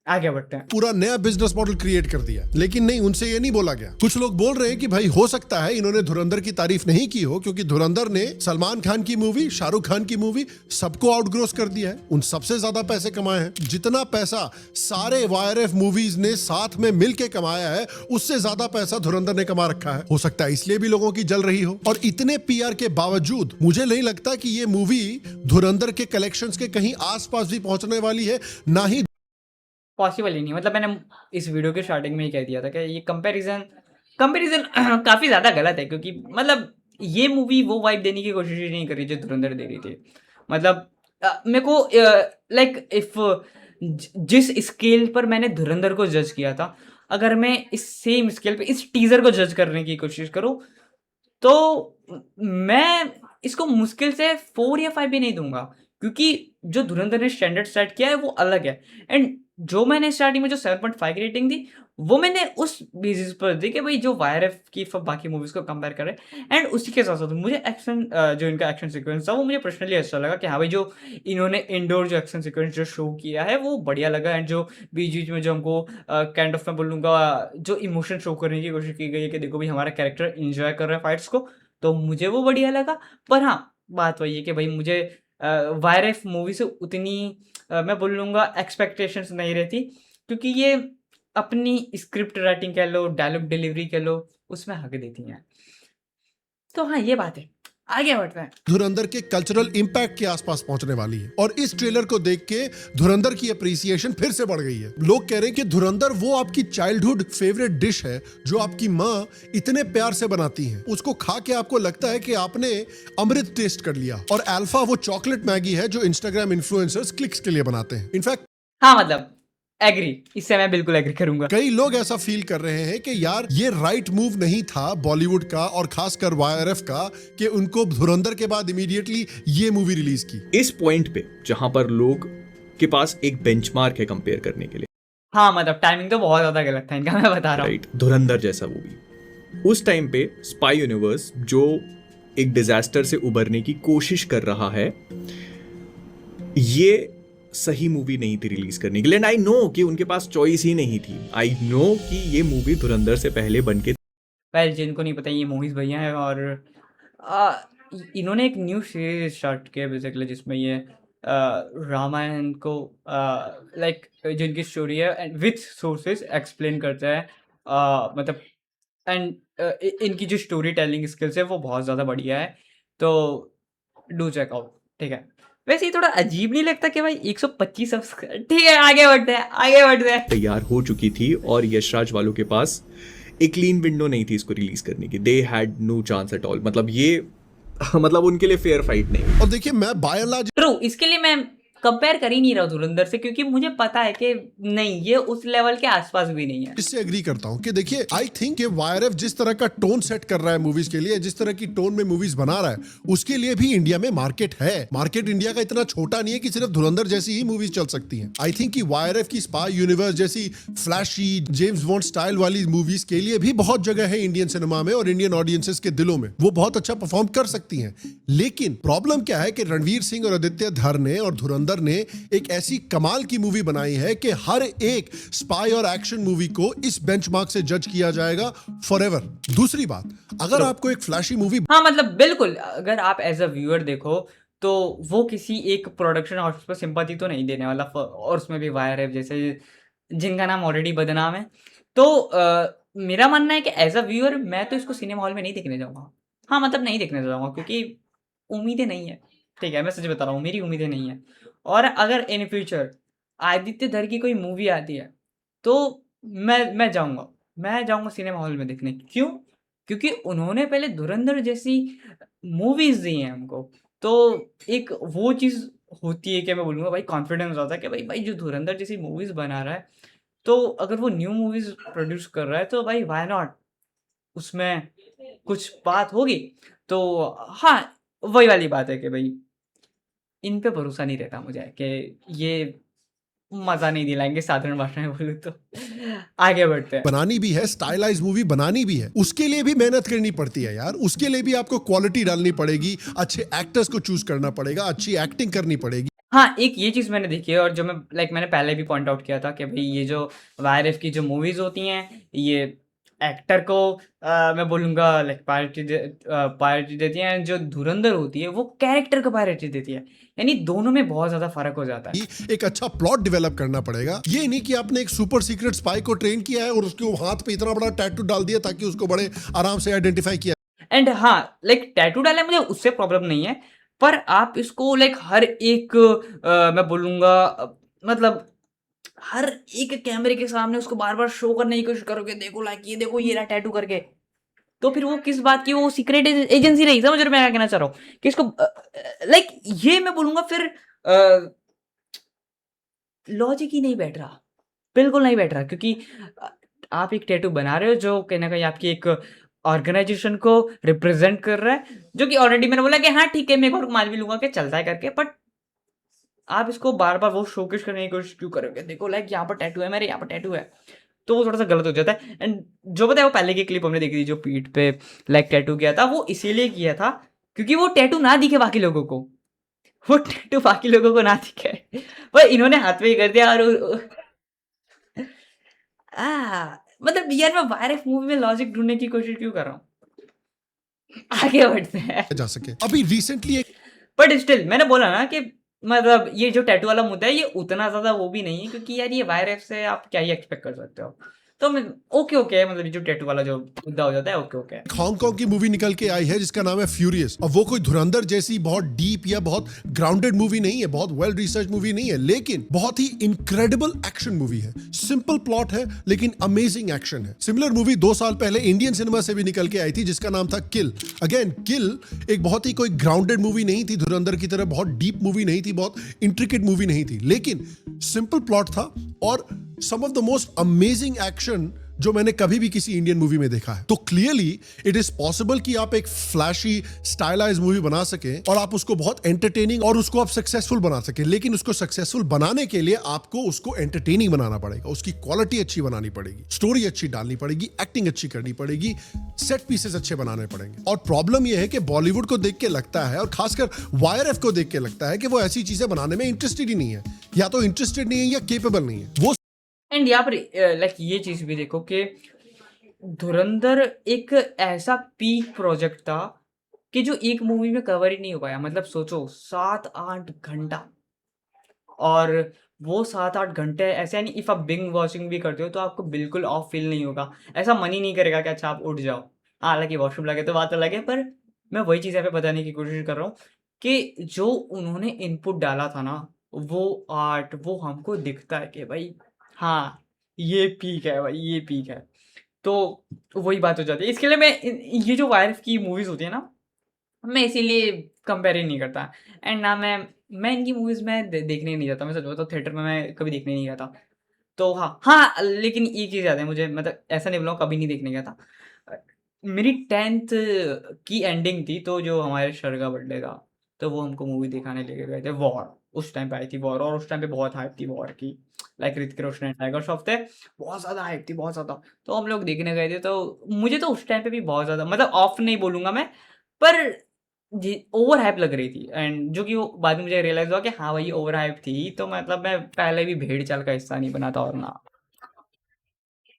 आगे बढ़ते हैं। पूरा नया बिजनेस मॉडल क्रिएट कर दिया, लेकिन नहीं, उनसे ये नहीं बोला गया। कुछ लोग बोल रहे हैं कि भाई हो सकता है इन्होंने धुरंधर की तारीफ नहीं की हो क्योंकि धुरंधर ने सलमान खान की मूवी, शाहरुख खान की मूवी सबको आउटग्रोस कर दिया है, उन सबसे ज्यादा पैसे कमाए हैं। जितना पैसा सारे वायरएफ मूवीज ने साथ में मिलके कमाया है उससे ज्यादा पैसा धुरंधर ने कमा रखा है। हो सकता है इसलिए भी लोगों की जल रही हो। और इतने पीआर के बावजूद मुझे नहीं लगता कि ये मूवी धुरंधर के कलेक्शंस के कहीं आसपास भी पहुंचने वाली है, ना ही पॉसिबल ही नहीं। मतलब मैंने इस वीडियो के स्टार्टिंग में ही कह दिया था कि ये कंपैरिजन काफ़ी ज़्यादा गलत है, क्योंकि मतलब ये मूवी वो वाइब देने की कोशिश ही नहीं कर रही जो धुरंधर दे रही थी। मतलब मेरे को लाइक इफ जिस स्केल पर मैंने धुरंधर को जज किया था, अगर मैं इस सेम स्केल पे इस टीजर को जज करने की कोशिश करूँ तो मैं इसको मुश्किल से 4 या 5 भी नहीं दूंगा, क्योंकि जो धुरंधर ने स्टैंडर्ड सेट किया है वो अलग है। एंड जो मैंने स्टार्टिंग में जो 7.5 की रेटिंग दी वो मैंने उस बेसिस पर दी कि भाई जो वायरएफ की बाकी मूवीज को कंपेयर करें। एंड उसी के साथ साथ मुझे एक्शन, जो इनका एक्शन सीक्वेंस था वो मुझे पर्सनली अच्छा लगा कि हाँ भाई, जो इन्होंने इंडोर जो एक्शन सीक्वेंस जो शो किया है वो बढ़िया लगा। एंड जो बीच बीच में जो हमको काइंड ऑफ मैं बोलूँगा जो इमोशन शो करने की कोशिश की गई है कि देखो भाई हमारा कैरेक्टर इंजॉय कर रहा है फाइट्स को, तो मुझे वो बढ़िया लगा। पर हाँ, बात वही है कि भाई मुझे वायरएफ मूवी से उतनी मैं बोलूँगा एक्सपेक्टेशंस नहीं रहती, क्योंकि ये अपनी स्क्रिप्ट राइटिंग कह लो, डायलॉग डिलीवरी कह लो, उसमें हक देती हैं। तो हाँ, ये बात है। आगे बढ़ते हैं। धुरंधर के कल्चरल इंपैक्ट के आसपास पहुंचने वाली है और इस ट्रेलर को देख के धुरंधर की अप्रिसिएशन फिर से बढ़ गई है। लोग कह रहे हैं कि धुरंधर वो आपकी चाइल्डहुड फेवरेट डिश है जो आपकी माँ इतने प्यार से बनाती है, उसको खा के आपको लगता है कि आपने अमृत टेस्ट कर लिया। और अल्फा वो चॉकलेट मैगी है जो इंस्टाग्राम इन्फ्लुएंसर्स क्लिक्स के लिए बनाते हैं। इनफैक्ट हाँ, मतलब एग्री, इससे मैं बिल्कुल एग्री करूंगा। कई लोग ऐसा फील कर रहे हैं कि यार ये राइट मूव नहीं था बॉलीवुड का और खासकर वायरएफ का कि उनको धुरंधर के बाद इमीडिएटली ये मूवी रिलीज की। इस पॉइंट पे जहां पर लोग के पास एक बेंचमार्क है कंपेयर करने के लिए। हाँ, मतलब टाइमिंग तो बहुत ज्यादा गलत था इनका, मैं बता रहा हूँ। राइट, धुरंधर जैसा मूवी उस टाइम पे स्पाई यूनिवर्स जो एक डिजास्टर से उबरने की कोशिश कर रहा है, ये सही मूवी नहीं थी रिलीज करने के लिए। एंड आई नो कि उनके पास चॉइस ही नहीं थी। आई नो कि ये मूवी धुरंधर से पहले बनके, वेल जिनको नहीं पता, ये मोहित भैया हैं और इन्होंने एक न्यू सीरीज स्टार्ट किया बेसिकली, जिसमें ये रामायण को लाइक जिनकी स्टोरी है एंड विथ सोर्सेज एक्सप्लेन करता है। मतलब एंड इनकी जो स्टोरी टेलिंग स्किल्स है वो बहुत ज़्यादा बढ़िया है, तो डू चेक आउट। ठीक है, वैसे ही थोड़ा अजीब नहीं लगता कि भाई 125 सब्सक्राइब। ठीक है, आगे बढ़ते हैं। तैयार हो चुकी थी और यशराज वालों के पास एक क्लीन विंडो नहीं थी इसको रिलीज करने की। They had no chance at all. मतलब ये मतलब उनके लिए फेयर फाइट नहीं। और देखिए, मैं बाय एंड लार्ज ट्रू, इसके लिए मैं कंपेयर कर ही नहीं रहा धुरंधर से, क्योंकि मुझे पता है कि नहीं, ये उस लेवल के आसपास भी नहीं है। इससे एग्री करता हूं कि देखिए, आई थिंक कि वायरएफ जिस तरह का टोन सेट कर रहा है मूवीज के लिए, जिस तरह की टोन में मूवीज बना रहा है, उसके लिए भी इंडिया में मार्केट है। मार्केट इंडिया का इतना छोटा नहीं है कि सिर्फ धुरंधर जैसी ही मूवीज चल सकती हैं। आई थिंक कि वायरएफ की स्पाई यूनिवर्स जैसी फ्लैशी जेम्स बॉन्ड स्टाइल वाली मूवीज के लिए भी बहुत जगह है इंडियन सिनेमा में और इंडियन ऑडियंसेस के दिलों में, वो बहुत अच्छा परफॉर्म कर सकती हैं। लेकिन प्रॉब्लम क्या है कि रणवीर सिंह और आदित्य धर ने और धुरंधर ने एक ऐसी कमाल की मूवी बनाई है कि हर एक स्पाई और एक्शन मूवी को इस बेंचमार्क से जज किया जाएगा फॉरएवर। दूसरी बात, अगर आपको एक फ्लैशी मूवी हाँ, मतलब बिल्कुल, अगर आप एज अ व्यूअर देखो तो वो किसी एक प्रोडक्शन हाउस पर सिंपैथी तो नहीं देने वाला, और उसमें भी वायरएफ जैसे जिनका नाम ऑलरेडी बदनाम है। तो मेरा मानना है कि एज अ व्यूअर मैं तो इसको सिनेमा हॉल में नहीं देखने जाऊँगा। हाँ, मतलब नहीं देखने जाऊँगा, क्योंकि उम्मीदें नहीं है, ठीक है, मैं सच बता रहा हूँ, मेरी उम्मीदें नहीं है। और अगर इन फ्यूचर आदित्य धर की कोई मूवी आती है तो मैं जाऊँगा सिनेमा हॉल में देखने। क्यों? क्योंकि उन्होंने पहले धुरंधर जैसी मूवीज़ दी हैं हमको, तो एक वो चीज़ होती है कि मैं बोलूँगा भाई, कॉन्फिडेंस आता है कि भाई जो धुरंधर जैसी मूवीज़ बना रहा है, तो अगर वो न्यू मूवीज़ प्रोड्यूस कर रहा है तो भाई व्हाई नॉट, उसमें कुछ बात होगी। तो हाँ, वही वाली बात है कि भाई इन पे भरोसा नहीं रहता मुझे कि ये मज़ा नहीं दिलाएँगे, साधारण भाषा में बोलूँ तो। आगे बढ़ते हैं। बनानी भी है, स्टाइलाइज मूवी बनानी भी है, उसके लिए भी मेहनत करनी पड़ती है यार। उसके लिए भी आपको क्वालिटी डालनी पड़ेगी, अच्छे एक्टर्स को चूज करना पड़ेगा, अच्छी एक्टिंग करनी पड़ेगी। हाँ, एक ये चीज़ मैंने देखी है, और जो मैंने पहले भी पॉइंट आउट किया था कि भाई ये जो वायरएफ की जो मूवीज़ होती हैं, ये एक्टर को मैं बोलूँगा प्रायोरिटी देती हैं। जो धुरंधर होती है वो कैरेक्टर को प्रायोरिटी देती है, यानी दोनों में बहुत ज़्यादा फ़र्क हो जाता है। एक अच्छा प्लॉट डेवलप करना पड़ेगा। ये नहीं कि आपने एक सुपर सीक्रेट स्पाई को ट्रेन किया है और उसके हाथ पे इतना बड़ा टैटू डाल दिया ताकि उसको बड़े आराम से आइडेंटिफाई किया। एंड हाँ, टैटू डाला है, मुझे उससे प्रॉब्लम नहीं है, पर आप इसको हर एक मैं बोलूँगा मतलब हर एक कैमरे के सामने उसको बार-बार शो करने की कोशिश करोगे, देखो ये देखो ये रहा टैटू करके, तो फिर वो किस बात की वो सीक्रेट एजेंसी रही। समझ रहे हो मैं क्या कहना चाह रहा हूँ? कि इसको ये मैं बोलूँगा फिर लॉजिक ही नहीं बैठ रहा, बिल्कुल नहीं बैठ रहा, क्योंकि आप एक टैटू बना रहे हो जो कहीं न कहीं आपकी एक ऑर्गेनाइज़ेशन को रिप्रेज़ेंट कर रहा है, जो कि ऑलरेडी मैंने बोला कि हाँ, ठीक है, मैं एक और मान भी लूँगा कि चलता है करके, बट आप इसको बार-बार वो शोकेस करने की कोशिश क्यों करोगे? देखो यहाँ पर टैटू है मेरे, यहाँ पर टैटू है। तो वो थोड़ा-सा गलत हो जाता है। एंड जो पता है वो पहले की क्लिप हमने देखी थी जो पीठ पे टैटू किया था, वो इसीलिए किया था क्योंकि वो टैटू ना दिखे बाकी लोगों को। वो टैटू बाकी लोगों को ना दिखे। पर इन्होंने हाथ पे ही कर दिया, और मतलब यार मैं वायरस मूवी में लॉजिक ढूँढने की कोशिश क्यों कर रहा हूँ? आगे बढ़ते हैं। जा सके। अभी रिसेंटली एक बट स्टिल मैंने बोला ना कि मतलब ये जो टैटू वाला मुद्दा है ये उतना ज़्यादा वो भी नहीं है, क्योंकि यार ये वायरस से आप क्या ही एक्सपेक्ट कर सकते हो। तो मैं ओके मतलब जो टैटू वाला जो मुद्दा हो जाता है ओके। हांगकांग की मूवी निकल के आई है जिसका नाम है फ्यूरियस, और वो कोई धुरंधर जैसी बहुत डीप या बहुत ग्राउंडेड मूवी नहीं है, बहुत वेल रिसर्च मूवी नहीं है, लेकिन बहुत ही इनक्रेडिबल एक्शन मूवी है। सिंपल प्लॉट है लेकिन अमेजिंग एक्शन है। सिमिलर मूवी 2 साल पहले इंडियन सिनेमा से भी निकल के आई थी जिसका नाम था किल। अगेन किल एक बहुत ही कोई ग्राउंडेड मूवी नहीं थी, धुरंधर की तरह बहुत डीप मूवी नहीं थी, बहुत इंट्रिकेट मूवी नहीं थी, लेकिन सिंपल प्लॉट था और some of the most amazing action जो मैंने कभी भी किसी इंडियन मूवी में देखा है। तो क्लियरली इट इज पॉसिबल कि आप एक फ्लैशी स्टाइलाइज मूवी बना सकें और आप उसको बहुत एंटरटेनिंग और उसको आप सक्सेसफुल बना सकें, लेकिन उसको सक्सेसफुल बनाने के लिए आपको उसको एंटरटेनिंग बनाना पड़ेगा, उसकी क्वालिटी अच्छी बनानी पड़ेगी, स्टोरी अच्छी डालनी पड़ेगी, एक्टिंग अच्छी करनी पड़ेगी, सेट पीसेस अच्छे बनाने पड़ेंगे। और प्रॉब्लम यह है कि बॉलीवुड को देख के लगता है और खासकर वायरएफ को देख के लगता है कि वो ऐसी चीजें बनाने में इंटरेस्टेड ही नहीं है, या तो इंटरेस्टेड नहीं है या केपेबल नहीं है। वो एंड यहाँ पर ये चीज़ भी देखो कि धुरंधर एक ऐसा पीक प्रोजेक्ट था कि जो एक मूवी में कवर ही नहीं हो पाया। मतलब सोचो 7-8 घंटा, और वो 7-8 घंटे ऐसे नहीं, इफ़ आप बिंग वॉचिंग भी करते हो तो आपको बिल्कुल ऑफ फील नहीं होगा, ऐसा मन ही नहीं करेगा कि अच्छा आप उठ जाओ। हालांकि वॉशरूम लगे तो बात अलग है, पर मैं वही चीज़ यहाँ पे बताने की कोशिश कर रहा हूँ कि जो उन्होंने इनपुट डाला था ना, वो आर्ट वो हमको दिखता है कि भाई हाँ, ये पीक है भाई, ये पीक है। तो वही बात हो जाती है। इसके लिए मैं ये जो वायरस की मूवीज़ होती है ना, मैं इसीलिए कंपेयर ही नहीं करता। एंड ना मैं मैं इनकी मूवीज़ मैं देखने नहीं जाता, मैं सच बताऊँ थिएटर में मैं कभी देखने नहीं गया था। तो हाँ, लेकिन एक चीज़ याद है मुझे, मतलब ऐसा नहीं बोलूँगा कभी नहीं देखने गया था। अ, मेरी 10th की एंडिंग थी, तो जो हमारे सर का बर्थडे था, तो वो हमको मूवी दिखाने लेके गए थे वॉर। उस टाइम पे आई थी वॉर, और उस टाइम पे बहुत हाइप थी वॉर की। Like Hrithik Roshan and tiger Shroff थे, बहुत ज़्यादा हाइप थी, बहुत ज़्यादा। तो हम लोग देखने गए थे, तो मुझे तो उस टाइम पे भी बहुत ज़्यादा, मतलब ऑफ नहीं बोलूँगा मैं, पर जी ओवर हाइप लग रही थी, एंड जो कि वो बाद में मुझे रियलाइज़ हुआ कि हाँ भाई, ओवर हाइप थी, तो मतलब मैं पहले भी भेड़-चाल का हिस्सा नहीं बना था, और ना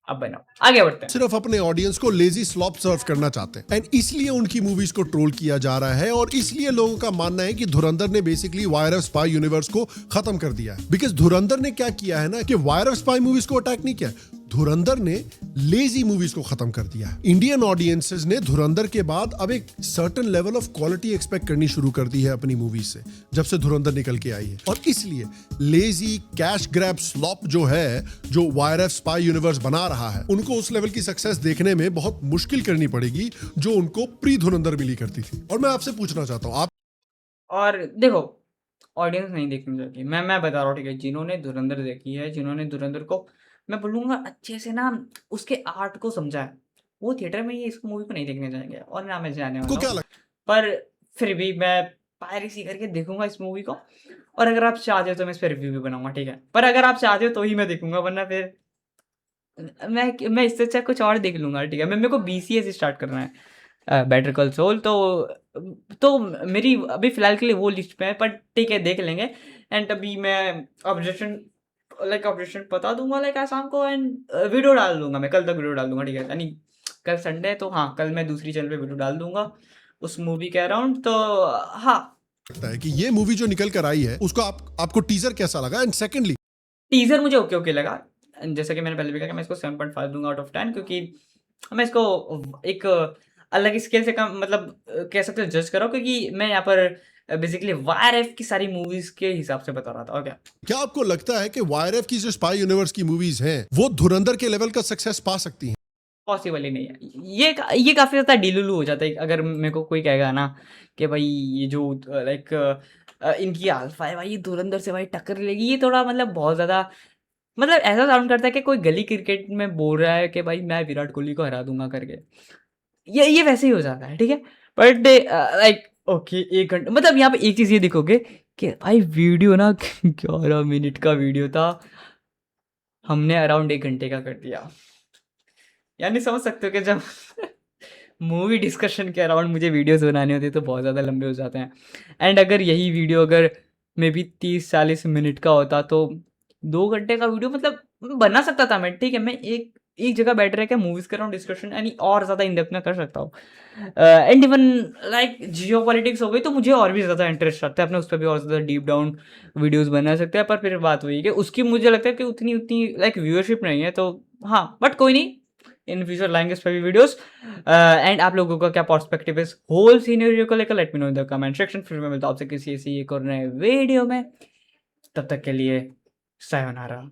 अब बना। आगे बढ़ते हैं। सिर्फ अपने ऑडियंस को लेजी स्लॉप सर्व करना चाहते हैं, एंड इसलिए उनकी मूवीज को ट्रोल किया जा रहा है, और इसलिए लोगों का मानना है कि धुरंधर ने basically wire of spy universe को खत्म कर दिया है। बिकॉज धुरंधर ने क्या किया है ना, कि वायर ऑफ स्पाई मूवीज को अटैक नहीं किया, धुरंधर ने लेजी मूवीज को खत्म कर दिया है। इंडियन ऑडियंसेस ने धुरंधर के बाद अब एक certain level of quality expect करनी शुरू कर दी है अपनी मूवीज से, जब से धुरंधर निकल के आई है। और इसलिए लेजी कैश ग्रैब स्लॉप जो है, जो वायर ऑफ स्पाई यूनिवर्स बना रहा है, उनको उस लेवल की सक्सेस देखने में बहुत मुश्किल करनी पड़ेगी जो उनको प्री धुरंधर मिली करती थी। और मैं आपसे पूछना चाहता हूँ, आप और देखो, ऑडियंस नहीं देखनी चाहिए। मैं बता रहा हूँ, ठीक है, जिन्होंने धुरंधर देखी है, जिन्होंने धुरंधर को मैं बोलूँगा अच्छे से ना उसके आर्ट को समझा है, वो थिएटर में ये इस मूवी को नहीं देखने जाएँगे, और ना मैं जाने को वाला क्या हूँ। लगता पर फिर भी मैं पायरेसी करके देखूँगा इस मूवी को, और अगर आप चाहते हो तो मैं इस पे रिव्यू भी बनाऊँगा, ठीक है। पर अगर आप चाहते हो तो ही मैं देखूँगा, वरना फिर मैं इससे अच्छा कुछ और देख लूँगा, ठीक है। मेरे को बीसीए से स्टार्ट करना है, बेटर कॉल सॉल, तो मेरी अभी फ़िलहाल के लिए वो लिस्ट में है, पर ठीक है, देख लेंगे। एंड अभी मैं ऑब्जेक्शन बता दूँगा लाइक आज शाम को, एंड वीडियो डाल दूँगा, मैं कल तक वीडियो डाल दूँगा, ठीक है। यानी कल संडे है, तो हाँ, कल मैं दूसरी चैनल पे वीडियो डाल दूँगा उस मूवी के अराउंड, तो हाँ। है कि ये मूवी जो निकल कर आई है, उसको आपको टीजर कैसा लगा? एंड सेकेंडली, टीज़र मुझे ओके लगा। जैसा कि मैंने पहले भी कहा कि मैं इसको 7.5 दूँगा आउट ऑफ 10, क्योंकि मैं इसको एक अलग स्केल से कम, मतलब कह सकते हो जज कर रहा हूँ, क्योंकि मैं यहाँ पर बेसिकली वाईआरएफ की सारी मूवीज़ के हिसाब से बता रहा था। ओके। क्या आपको लगता है कि वायरएफ की जो स्पाई यूनिवर्स की मूवीज हैं, वो धुरंधर के लेवल का सक्सेस पा सकती हैं? पॉसिबल ही नहीं है। ये काफ़ी ज़्यादा डिलुलु हो जाता है अगर मेरे को कोई कहेगा ना कि भाई ये जो लाइक इनकी अल्फा है भाई, ये धुरंधर से भाई टक्कर लेगी, ये थोड़ा मतलब बहुत ज़्यादा, मतलब ऐसा साउंड करता है कि कोई गली क्रिकेट में बोल रहा है कि भाई मैं विराट कोहली को हरा दूँगा करके। ये वैसे ही हो जाता है, ठीक है? बट लाइक ओके, 1 घंटा, मतलब यहाँ पे एक चीज़ ये देखोगे कि भाई वीडियो ना 11 मिनट का वीडियो था, हमने अराउंड 1 घंटे का कर दिया। यानी समझ सकते हो कि जब मूवी डिस्कशन के अराउंड मुझे वीडियोज़ बनाने होते हैं तो बहुत ज़्यादा लंबे हो जाते हैं। एंड अगर यही वीडियो अगर मे बी 30-40 मिनट का होता, तो 2 घंटे का वीडियो मतलब बना सकता था मैं, ठीक है? मैं एक जगह बैठ रह के मूवीज़ के अराउंड डिस्कशन यानी और ज़्यादा इन डेप्थ में कर सकता हूँ। एंड इवन लाइक जियोपॉलिटिक्स हो गई, तो मुझे और भी ज़्यादा इंटरेस्ट आता है, अपने उस पे भी और ज़्यादा डीप डाउन वीडियोज़ बना सकते हैं। पर फिर बात वही है कि उसकी मुझे लगता है कि उतनी लाइक व्यूअरशिप नहीं है, तो हाँ, बट कोई नहीं, इन फ्यूचर लाएंगे इस पे भी वीडियोस। एंड आप लोगों का क्या पर्सपेक्टिव है इस होल सिनेरियो को लेकर, let me know in the comment section. फिर मैं मिलता हूं आपसे किसी ऐसी एक और नए वीडियो में, तब तक के लिए सायोनारा।